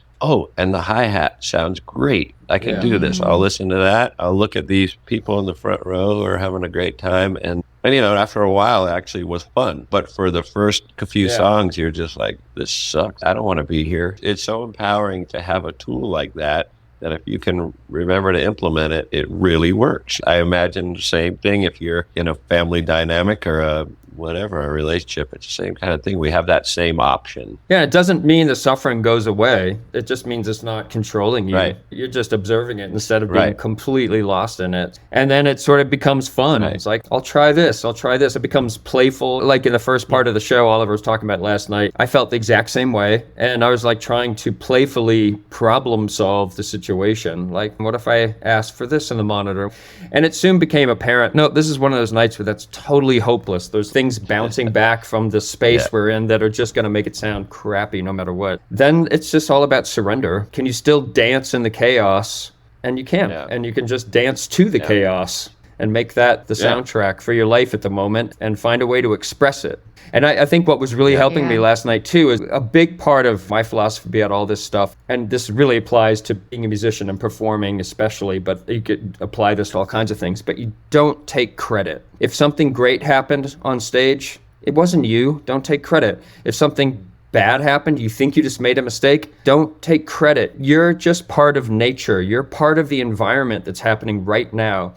[SPEAKER 3] and the hi-hat sounds great. I can do this. I'll listen to that. I'll look at these people in the front row who are having a great time. And after a while, it actually was fun. But for the first few songs, you're just like, this sucks. I don't want to be here. It's so empowering to have a tool like that if you can remember to implement it, it really works. I imagine the same thing if you're in a family dynamic or a relationship. It's the same kind of thing. We have that same option.
[SPEAKER 4] Yeah, it doesn't mean the suffering goes away. It just means it's not controlling you.
[SPEAKER 3] Right.
[SPEAKER 4] You're just observing it instead of being completely lost in it. And then it sort of becomes fun. Right. It's like, I'll try this. It becomes playful. Like in the first part of the show Oliver was talking about last night, I felt the exact same way. And I was like trying to playfully problem solve the situation. Like, what if I asked for this in the monitor? And it soon became apparent, no, this is one of those nights where that's totally hopeless. There's things bouncing back from the space we're in that are just going to make it sound crappy no matter what. Then it's just all about surrender. Can you still dance in the chaos? And you can. And you can just dance to the chaos and make that the soundtrack for your life at the moment and find a way to express it. And I think what was really helping me last night too is a big part of my philosophy about all this stuff, and this really applies to being a musician and performing especially, but you could apply this to all kinds of things, but you don't take credit. If something great happened on stage, it wasn't you. Don't take credit. If something bad happened, you think you just made a mistake, don't take credit. You're just part of nature. You're part of the environment that's happening right now.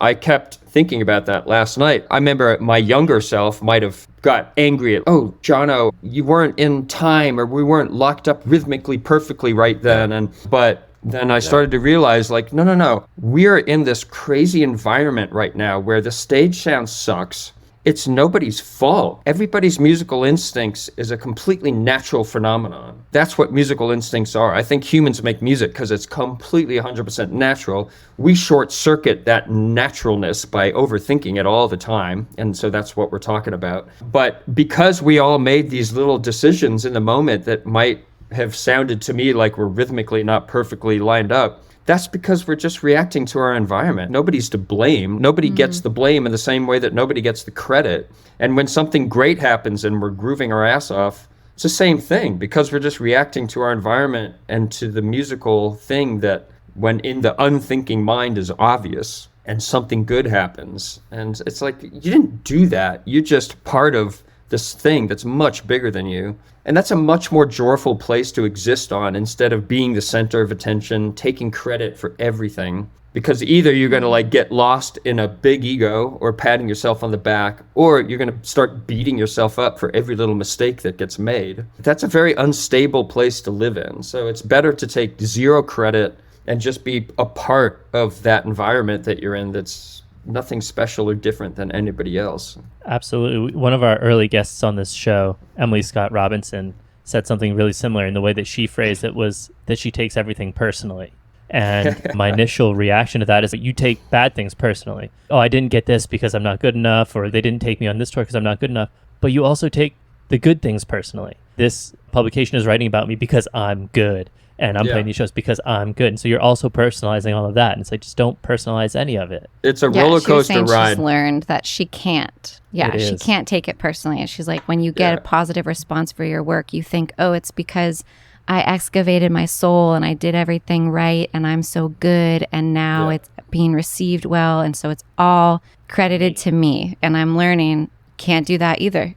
[SPEAKER 4] I kept thinking about that last night. I remember my younger self might have got angry at, Jono, you weren't in time, or we weren't locked up rhythmically perfectly right then. But then I started to realize, like, no. We're in this crazy environment right now where the stage sound sucks. It's nobody's fault. Everybody's musical instincts is a completely natural phenomenon. That's what musical instincts are. I think humans make music because it's completely 100% natural. We short circuit that naturalness by overthinking it all the time. And so that's what we're talking about. But because we all made these little decisions in the moment that might have sounded to me like we're rhythmically not perfectly lined up, that's because we're just reacting to our environment. Nobody's to blame. Nobody gets the blame in the same way that nobody gets the credit. And when something great happens and we're grooving our ass off, it's the same thing, because we're just reacting to our environment and to the musical thing that, when in the unthinking mind, is obvious, and something good happens. And it's like, you didn't do that. You're just part of this thing that's much bigger than you. And that's a much more joyful place to exist on, instead of being the center of attention, taking credit for everything. Because either you're going to like get lost in a big ego or patting yourself on the back, or you're going to start beating yourself up for every little mistake that gets made. That's a very unstable place to live in. So it's better to take zero credit and just be a part of that environment that you're in, that's nothing special or different than anybody else.
[SPEAKER 1] Absolutely. One of our early guests on this show, Emily Scott Robinson, said something really similar, in the way that she phrased it was that she takes everything personally. And my initial reaction to that is that you take bad things personally. Oh, I didn't get this because I'm not good enough, or they didn't take me on this tour because I'm not good enough. But you also take the good things personally. this publication is writing about me because I'm good. And I'm playing these shows because I'm good. And so you're also personalizing all of that. And it's like, just don't personalize any of it.
[SPEAKER 4] It's a roller coaster ride.
[SPEAKER 2] She's learned that she can't. Yeah, she can't take it personally. And she's like, when you get a positive response for your work, you think, oh, it's because I excavated my soul and I did everything right and I'm so good. And now it's being received well. And so it's all credited to me. And I'm learning, can't do that either.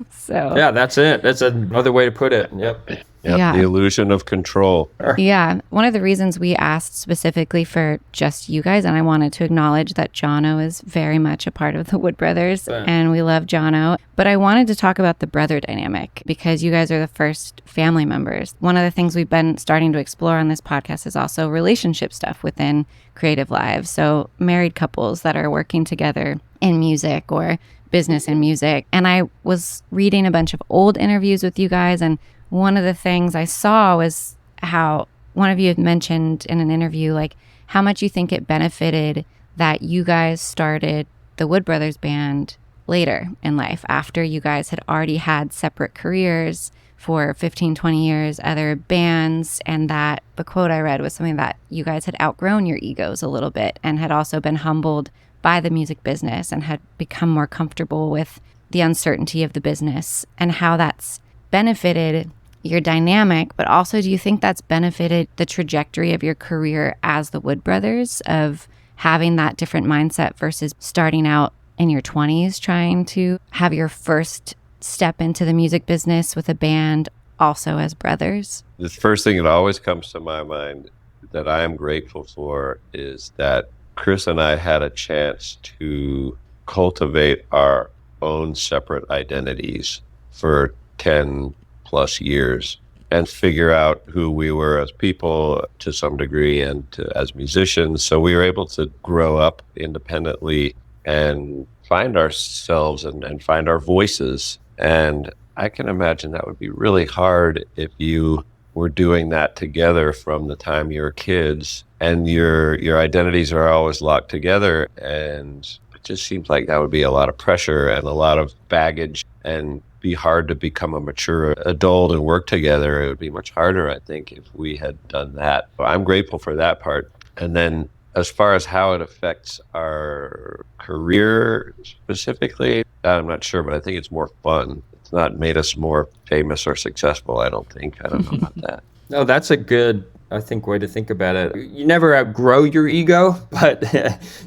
[SPEAKER 2] So
[SPEAKER 4] yeah, that's it. That's another way to put it. Yep.
[SPEAKER 3] The illusion of control.
[SPEAKER 2] Yeah. One of the reasons we asked specifically for just you guys, and I wanted to acknowledge that Jono is very much a part of the Wood Brothers, and we love Jono. But I wanted to talk about the brother dynamic because you guys are the first family members. One of the things we've been starting to explore on this podcast is also relationship stuff within creative lives. So married couples that are working together in music or business in music. And I was reading a bunch of old interviews with you guys, and one of the things I saw was how one of you had mentioned in an interview, like how much you think it benefited that you guys started the Wood Brothers band later in life, after you guys had already had separate careers for 15, 20 years, other bands, and that the quote I read was something that you guys had outgrown your egos a little bit and had also been humbled by the music business and had become more comfortable with the uncertainty of the business and how that's benefited your dynamic. But also, do you think that's benefited the trajectory of your career as the Wood Brothers, of having that different mindset versus starting out in your 20s trying to have your first step into the music business with a band also as brothers?
[SPEAKER 3] The first thing that always comes to my mind that I am grateful for is that Chris and I had a chance to cultivate our own separate identities for 10 plus years and figure out who we were as people to some degree and as musicians. So we were able to grow up independently and find ourselves and find our voices. And I can imagine that would be really hard if you were doing that together from the time you were kids and your identities are always locked together. And it just seems like that would be a lot of pressure and a lot of baggage and be hard to become a mature adult and work together. It would be much harder, I think, if we had done that. So I'm grateful for that part. And then as far as how it affects our career specifically, I'm not sure, but I think it's more fun. It's not made us more famous or successful, I don't think. I don't know about that.
[SPEAKER 4] No, that's a good, I think, way to think about it. You never outgrow your ego, but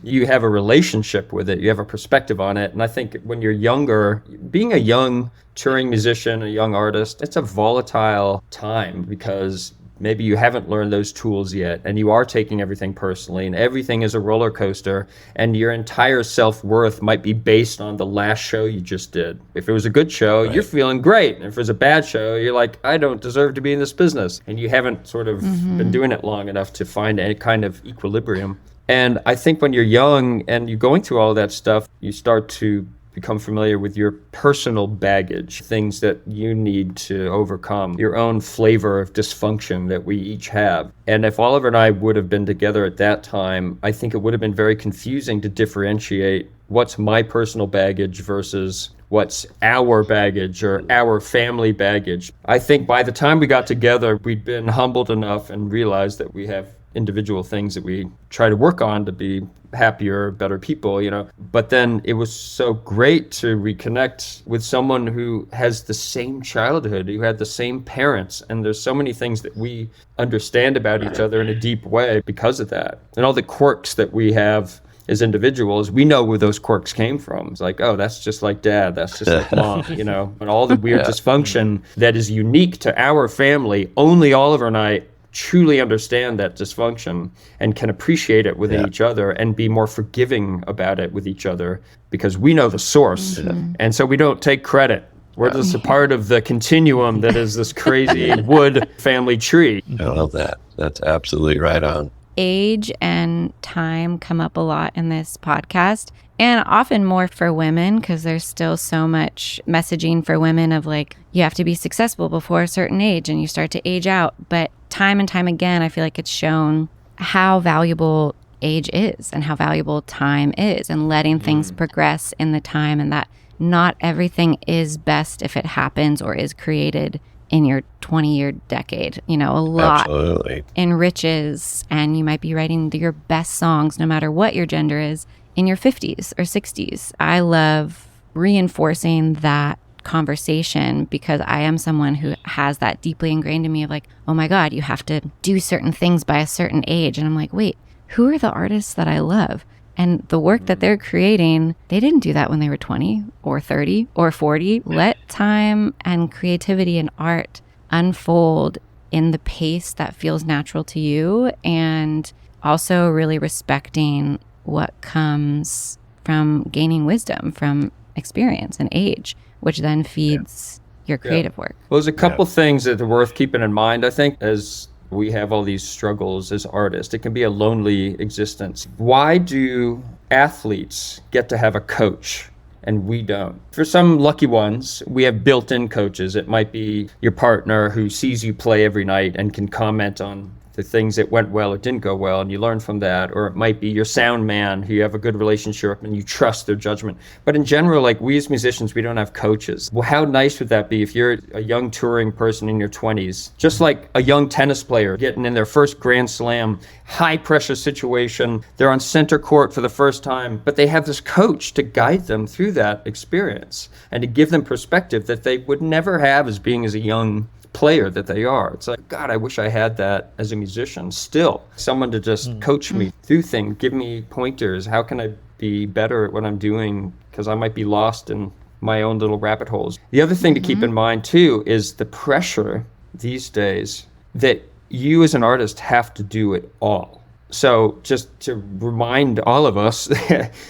[SPEAKER 4] you have a relationship with it. You have a perspective on it. And I think when you're younger, being a young touring musician, a young artist, it's a volatile time because maybe you haven't learned those tools yet and you are taking everything personally and everything is a roller coaster and your entire self-worth might be based on the last show you just did. If it was a good show, you're feeling great. And if it was a bad show, you're like, I don't deserve to be in this business. And you haven't sort of been doing it long enough to find any kind of equilibrium. And I think when you're young and you're going through all that stuff, you start to become familiar with your personal baggage, things that you need to overcome, your own flavor of dysfunction that we each have. And if Oliver and I would have been together at that time, I think it would have been very confusing to differentiate what's my personal baggage versus what's our baggage or our family baggage. I think by the time we got together, we'd been humbled enough and realized that we have individual things that we try to work on to be happier, better people, you know. But then it was so great to reconnect with someone who has the same childhood, who had the same parents. And there's so many things that we understand about each other in a deep way because of that. And all the quirks that we have as individuals, we know where those quirks came from. It's like, oh, that's just like dad, that's just like mom, you know, and all the weird dysfunction that is unique to our family. Only Oliver and I truly understand that dysfunction and can appreciate it within each other and be more forgiving about it with each other because we know the source. And so we don't take credit. We're just a part of the continuum that is this crazy wood family tree.
[SPEAKER 3] I love that. That's absolutely right on.
[SPEAKER 2] Age and time come up a lot in this podcast, and often more for women because there's still so much messaging for women of like, you have to be successful before a certain age and you start to age out. But time and time again, I feel like it's shown how valuable age is and how valuable time is and letting things progress in the time, and that not everything is best if it happens or is created in your 20-year decade. You know, a lot
[SPEAKER 3] Absolutely.
[SPEAKER 2] enriches, and you might be writing your best songs, no matter what your gender is, in your 50s or 60s. I love reinforcing that conversation because I am someone who has that deeply ingrained in me of like, oh my God, you have to do certain things by a certain age. And I'm like, wait, who are the artists that I love? And the work that they're creating, they didn't do that when they were 20 or 30 or 40. Let time and creativity and art unfold in the pace that feels natural to you, and also really respecting what comes from gaining wisdom from experience and age, which then feeds your creative work.
[SPEAKER 4] Well, there's a couple things that are worth keeping in mind, I think, as we have all these struggles as artists. It can be a lonely existence. Why do athletes get to have a coach and we don't? For some lucky ones, we have built-in coaches. It might be your partner who sees you play every night and can comment on the things that went well or didn't go well, and you learn from that. Or it might be your sound man who you have a good relationship and you trust their judgment. But in general, like we as musicians, we don't have coaches. Well, how nice would that be if you're a young touring person in your 20s, just like a young tennis player getting in their first Grand Slam, high pressure situation, they're on center court for the first time, but they have this coach to guide them through that experience and to give them perspective that they would never have as being as a young player that they are. It's like, God, I wish I had that as a musician still. Someone to just coach me through things, give me pointers. How can I be better at what I'm doing? Because I might be lost in my own little rabbit holes. The other thing to keep in mind too is the pressure these days that you as an artist have to do it all. So just to remind all of us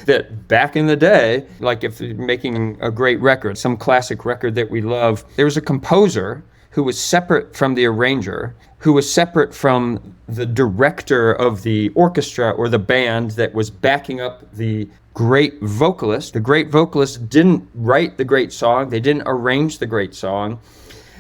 [SPEAKER 4] that back in the day, like if you're making a great record, some classic record that we love, there was a composer who was separate from the arranger, who was separate from the director of the orchestra or the band that was backing up the great vocalist. The great vocalist didn't write the great song, they didn't arrange the great song,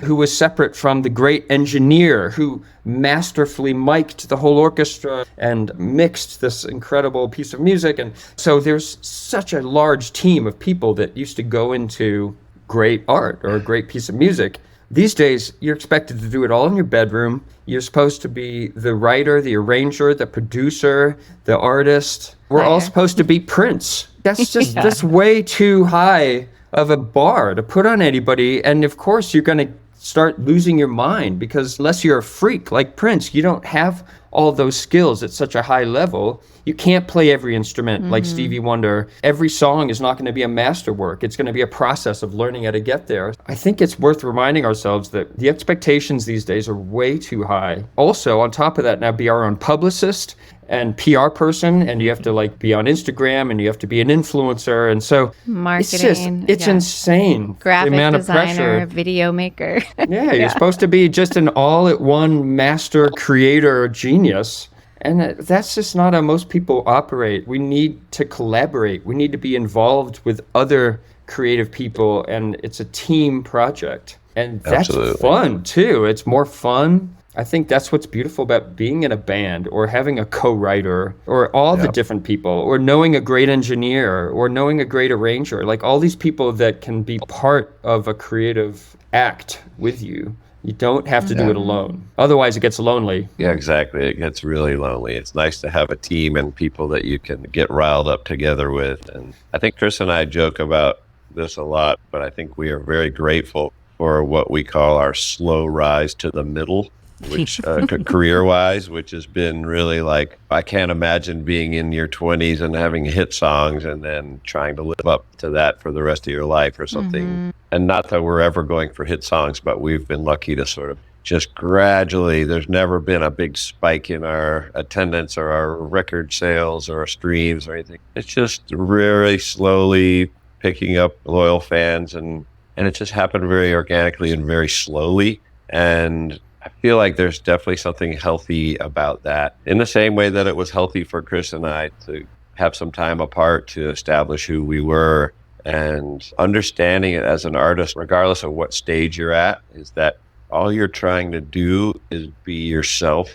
[SPEAKER 4] who was separate from the great engineer who masterfully mic'd the whole orchestra and mixed this incredible piece of music. And so there's such a large team of people that used to go into great art or a great piece of music. These days, you're expected to do it all in your bedroom. You're supposed to be the writer, the arranger, the producer, the artist. We're all supposed to be Prince. That's just that's way too high of a bar to put on anybody. And of course, you're going to start losing your mind because unless you're a freak like Prince, you don't have all those skills at such a high level. You can't play every instrument like Stevie Wonder. Every song is not going to be a masterwork. It's going to be a process of learning how to get there. I think it's worth reminding ourselves that the expectations these days are way too high. Also, on top of that, now be our own publicist and PR person, and you have to like be on Instagram and you have to be an influencer. And so
[SPEAKER 2] Marketing,
[SPEAKER 4] it's insane.
[SPEAKER 2] Graphic
[SPEAKER 4] the amount
[SPEAKER 2] designer,
[SPEAKER 4] of pressure.
[SPEAKER 2] video maker.
[SPEAKER 4] Yeah, you're supposed to be just an all-at-one master creator genius. And that's just not how most people operate. We need to collaborate. We need to be involved with other creative people, and it's a team project. And that's fun, too. It's more fun. I think that's what's beautiful about being in a band or having a co-writer or all the different people or knowing a great engineer or knowing a great arranger, like all these people that can be part of a creative act with you. You don't have to do it alone. Otherwise, it gets lonely.
[SPEAKER 3] Yeah, exactly. It gets really lonely. It's nice to have a team and people that you can get riled up together with. And I think Chris and I joke about this a lot, but I think we are very grateful for what we call our slow rise to the middle, which career-wise, which has been really like, I can't imagine being in your 20s and having hit songs and then trying to live up to that for the rest of your life or something. And not that we're ever going for hit songs, but we've been lucky to sort of just gradually, there's never been a big spike in our attendance or our record sales or our streams or anything. It's just really slowly picking up loyal fans, and it just happened very organically and very slowly. And I feel like there's definitely something healthy about that. In the same way that it was healthy for Chris and I to have some time apart to establish who we were, and understanding it as an artist, regardless of what stage you're at, is that all you're trying to do is be yourself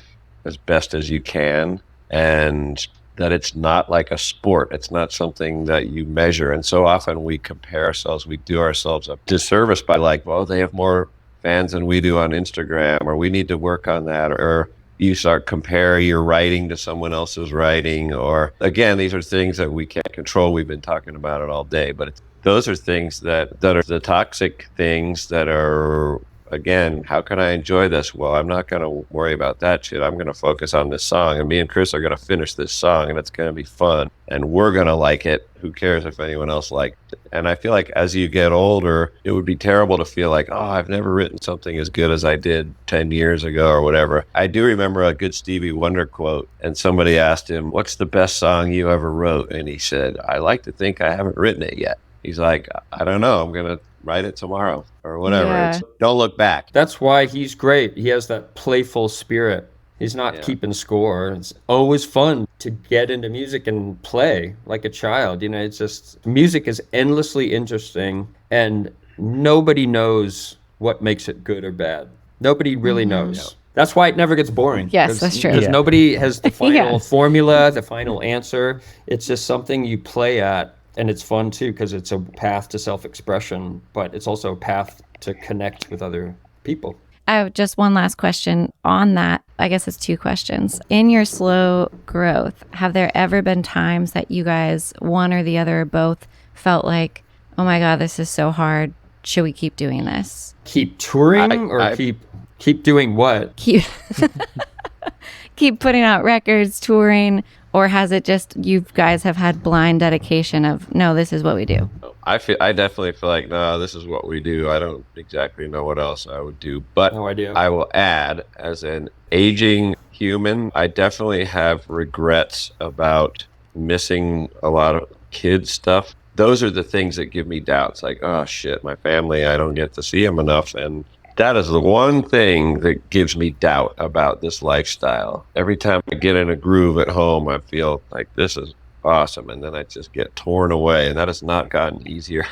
[SPEAKER 3] as best as you can, and that it's not like a sport. It's not something that you measure. And so often we compare ourselves, we do ourselves a disservice by like, well, they have more fans than we do on Instagram, or we need to work on that, or you start comparing your writing to someone else's writing, or again, these are things that we can't control. We've been talking about it all day, but those are things that are the toxic things that are, again, how can I enjoy this? Well, I'm not going to worry about that shit. I'm going to focus on this song, and me and Chris are going to finish this song, and it's going to be fun, and we're going to like it. Who cares if anyone else liked it? And I feel like as you get older, it would be terrible to feel like, oh, I've never written something as good as I did 10 years ago or whatever. I do remember a good Stevie Wonder quote, and somebody asked him, what's the best song you ever wrote? And he said, I like to think I haven't written it yet. He's like, I don't know. I'm going to write it tomorrow or whatever.
[SPEAKER 2] Yeah.
[SPEAKER 3] Don't look back.
[SPEAKER 4] That's why he's great. He has that playful spirit. He's not keeping score. It's always fun to get into music and play like a child. You know, it's just, music is endlessly interesting, and nobody knows what makes it good or bad. Nobody really knows. That's why it never gets boring.
[SPEAKER 2] Yes, that's true.
[SPEAKER 4] Because nobody has the final
[SPEAKER 2] Yes.
[SPEAKER 4] formula, the final answer. It's just something you play at, and it's fun too because it's a path to self-expression, but it's also a path to connect with other people.
[SPEAKER 2] I have just one last question on that. I guess it's two questions. In your slow growth, have there ever been times that you guys, one or the other or both, felt like, oh my God, this is so hard. Should we keep doing this?
[SPEAKER 4] Keep touring keep doing what?
[SPEAKER 2] Keep keep putting out records, touring, or has it just you guys have had blind dedication of, no, this is what we do?
[SPEAKER 3] I definitely feel like, no, this is what we do. I don't exactly know what else I would do, but
[SPEAKER 4] No idea.
[SPEAKER 3] I will add, as an aging human, I definitely have regrets about missing a lot of kids stuff. Those are the things that give me doubts, like, oh shit, my family, I don't get to see them enough. And that is the one thing that gives me doubt about this lifestyle. Every time I get in a groove at home, I feel like this is awesome, and then I just get torn away, and that has not gotten easier.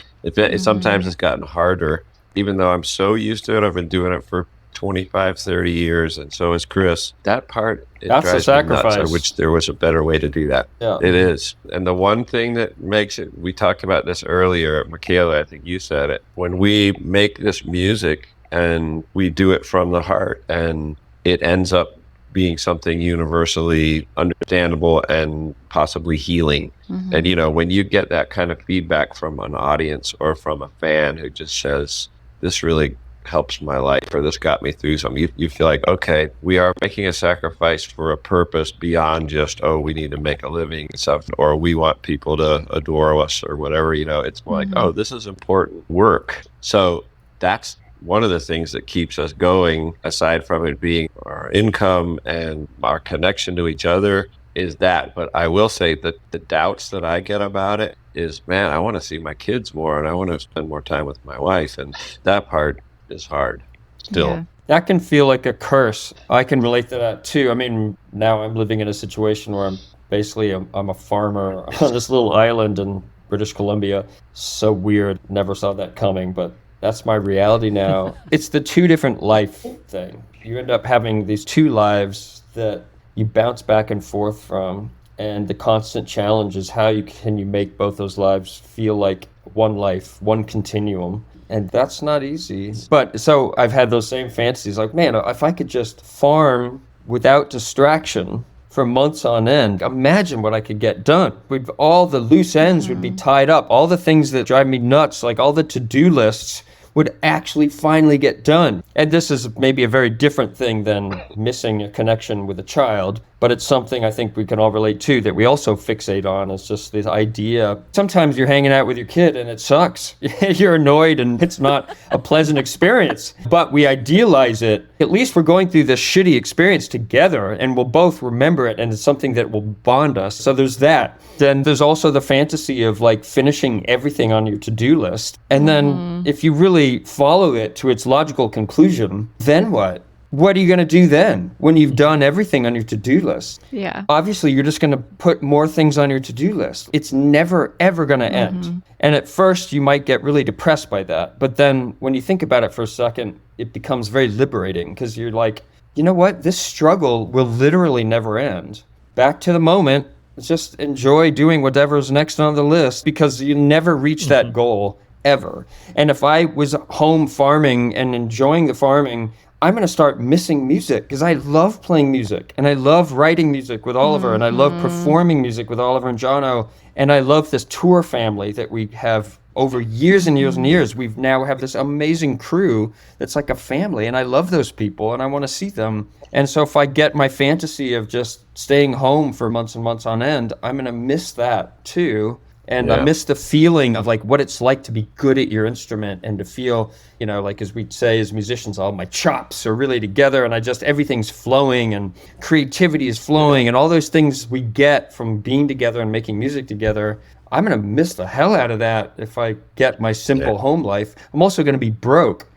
[SPEAKER 3] Sometimes it's gotten harder, even though I'm so used to it. I've been doing it for 25, 30 years, and so is Chris. That part,
[SPEAKER 4] That's a
[SPEAKER 3] drives me nuts.
[SPEAKER 4] sacrifice.
[SPEAKER 3] I wish there was a better way to do that.
[SPEAKER 4] Yeah.
[SPEAKER 3] It is. And the one thing that makes it, we talked about this earlier, Michaela, I think you said it, when we make this music and we do it from the heart, and it ends up being something universally understandable and possibly healing. And, you know, when you get that kind of feedback from an audience or from a fan who just says, this really helps my life, or this got me through something, you feel like, okay, we are making a sacrifice for a purpose beyond just, oh, we need to make a living and stuff, or we want people to adore us or whatever. You know, it's more like, oh, this is important work. So that's one of the things that keeps us going, aside from it being our income and our connection to each other, is that. But I will say that the doubts that I get about it is, man, I want to see my kids more, and I want to spend more time with my wife, and that part is hard still.
[SPEAKER 2] Yeah.
[SPEAKER 4] That can feel like a curse. I can relate to that too. I mean, now I'm living in a situation where I'm a farmer on this little island in British Columbia. So weird. Never saw that coming, but that's my reality now. It's the two different life thing. You end up having these two lives that you bounce back and forth from, and the constant challenge is how can you make both those lives feel like one life, one continuum. And that's not easy. But so I've had those same fantasies, like, man, if I could just farm without distraction for months on end, imagine what I could get done. All the loose ends would be tied up. All the things that drive me nuts, like all the to-do lists, would actually finally get done. And this is maybe a very different thing than missing a connection with a child, but it's something I think we can all relate to, that we also fixate on. It's just this idea. Sometimes you're hanging out with your kid and it sucks. You're annoyed and it's not a pleasant experience, but we idealize it. At least we're going through this shitty experience together, and we'll both remember it, and it's something that will bond us. So there's that. Then there's also the fantasy of like finishing everything on your to-do list. And then if you really follow it to its logical conclusion, then what? What are you going to do then when you've done everything on your to-do list?
[SPEAKER 2] Yeah.
[SPEAKER 4] Obviously, you're just going to put more things on your to-do list. It's never, ever going to end. And at first, you might get really depressed by that. But then when you think about it for a second, it becomes very liberating, because you're like, you know what? This struggle will literally never end. Back to the moment. Just enjoy doing whatever's next on the list, because you never reach that goal ever. And if I was home farming and enjoying the farming, I'm going to start missing music because I love playing music and I love writing music with Oliver and I love performing music with Oliver and Jono. And I love this tour family that we have over years and years and years. We've now have this amazing crew that's like a family, and I love those people and I want to see them. And so if I get my fantasy of just staying home for months and months on end, I'm going to miss that too. And I miss the feeling of like what it's like to be good at your instrument and to feel, you know, like as we say as musicians, all my chops are really together and everything's flowing and creativity is flowing and all those things we get from being together and making music together. I'm going to miss the hell out of that if I get my simple home life. I'm also going to be broke.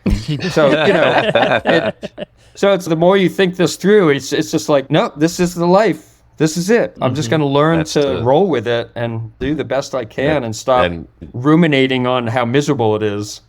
[SPEAKER 4] So, you know, so it's the more you think this through, it's just like, no, this is the life. This is it. I'm just going to learn to roll with it and do the best I can and stop ruminating on how miserable it is.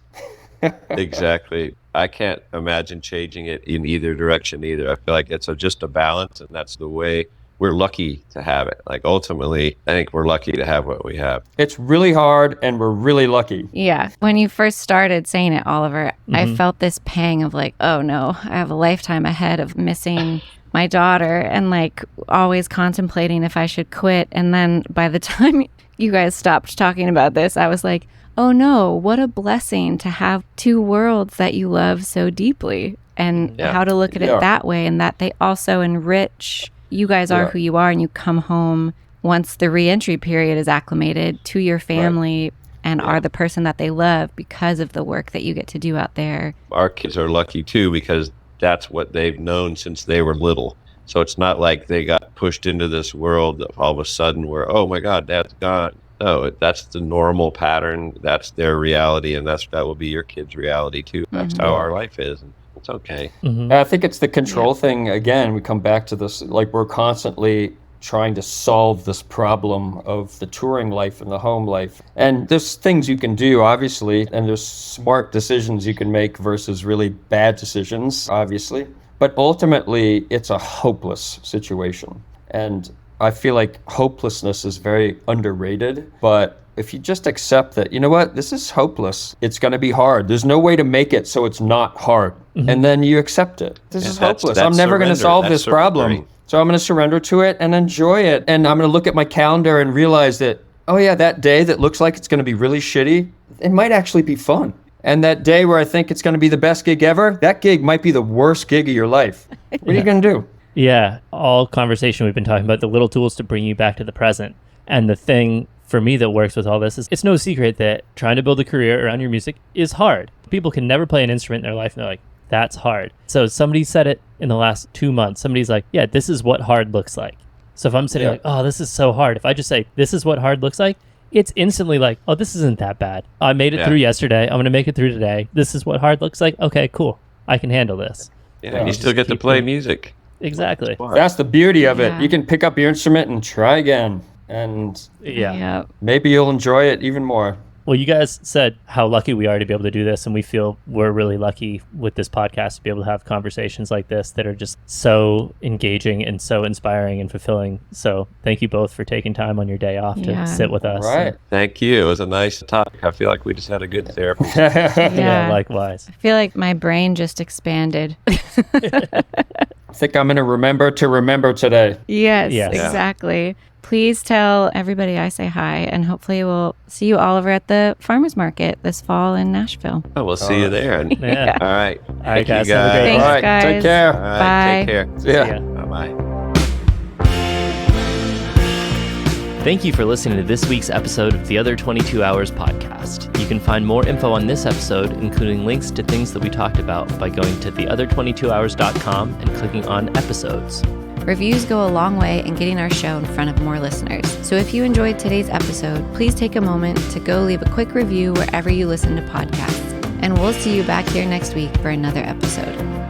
[SPEAKER 3] Exactly. I can't imagine changing it in either direction either. I feel like it's just a balance, and that's the way we're lucky to have it. Like ultimately, I think we're lucky to have what we have.
[SPEAKER 4] It's really hard and we're really lucky.
[SPEAKER 2] Yeah. When you first started saying it, Oliver, I felt this pang of like, oh no, I have a lifetime ahead of missing my daughter and like always contemplating if I should quit. And then by the time you guys stopped talking about this, I was like, oh no, what a blessing to have two worlds that you love so deeply, and how to look at it that way, and that they also enrich. You guys are who you are, and you come home once the reentry period is acclimated to your family and are the person that they love because of the work that you get to do out there.
[SPEAKER 3] Our kids are lucky too, because that's what they've known since they were little. So it's not like they got pushed into this world all of a sudden where, oh my God, Dad's gone. No, that's the normal pattern. That's their reality, and that will be your kid's reality too. That's how our life is. And it's okay.
[SPEAKER 4] I think it's the control thing. Again, we come back to this, like we're constantly trying to solve this problem of the touring life and the home life. And there's things you can do, obviously, and there's smart decisions you can make versus really bad decisions, obviously. But ultimately, it's a hopeless situation. And I feel like hopelessness is very underrated, but if you just accept that, you know what, this is hopeless. It's going to be hard. There's no way to make it so it's not hard. And then you accept it. This is hopeless. I'm never going to solve this problem. So I'm going to surrender to it and enjoy it. And I'm going to look at my calendar and realize that, oh yeah, that day that looks like it's going to be really shitty, it might actually be fun. And that day where I think it's going to be the best gig ever, that gig might be the worst gig of your life. What are you going to do?
[SPEAKER 1] Yeah, all conversation we've been talking about, the little tools to bring you back to the present. And the thing for me that works with all this is it's no secret that trying to build a career around your music is hard. People can never play an instrument in their life and they're like, that's hard. So somebody said it in the last 2 months. Somebody's like, yeah, this is what hard looks like. So if I'm sitting like, oh, this is so hard. If I just say, this is what hard looks like, it's instantly like, oh, this isn't that bad. I made it through yesterday. I'm going to make it through today. This is what hard looks like. Okay, cool. I can handle this.
[SPEAKER 3] Yeah, you still get to play music.
[SPEAKER 1] Exactly.
[SPEAKER 4] That's the beauty of it. You can pick up your instrument and try again. And maybe you'll enjoy it even more.
[SPEAKER 1] Well, you guys said how lucky we are to be able to do this, and we feel we're really lucky with this podcast to be able to have conversations like this that are just so engaging and so inspiring and fulfilling. So thank you both for taking time on your day off to sit with us.
[SPEAKER 4] Right.
[SPEAKER 3] Thank you. It was a nice topic. I feel like we just had a good therapy.
[SPEAKER 1] Yeah, likewise.
[SPEAKER 2] I feel like my brain just expanded.
[SPEAKER 4] I think I'm going to remember today.
[SPEAKER 2] Yes, exactly. Please tell everybody I say hi, and hopefully we'll see you all over at the farmers market this fall in Nashville.
[SPEAKER 3] Oh, we'll see you there. All right.
[SPEAKER 1] All right, guys.
[SPEAKER 3] You guys.
[SPEAKER 2] Thanks,
[SPEAKER 4] All right,
[SPEAKER 2] guys.
[SPEAKER 4] take care.
[SPEAKER 3] All right,
[SPEAKER 2] Bye.
[SPEAKER 3] take care.
[SPEAKER 4] See ya.
[SPEAKER 3] Bye-bye.
[SPEAKER 1] Thank you for listening to this week's episode of the Other 22 Hours podcast. You can find more info on this episode, including links to things that we talked about, by going to theother22hours.com and clicking on episodes.
[SPEAKER 2] Reviews go a long way in getting our show in front of more listeners. So if you enjoyed today's episode, please take a moment to go leave a quick review wherever you listen to podcasts. And we'll see you back here next week for another episode.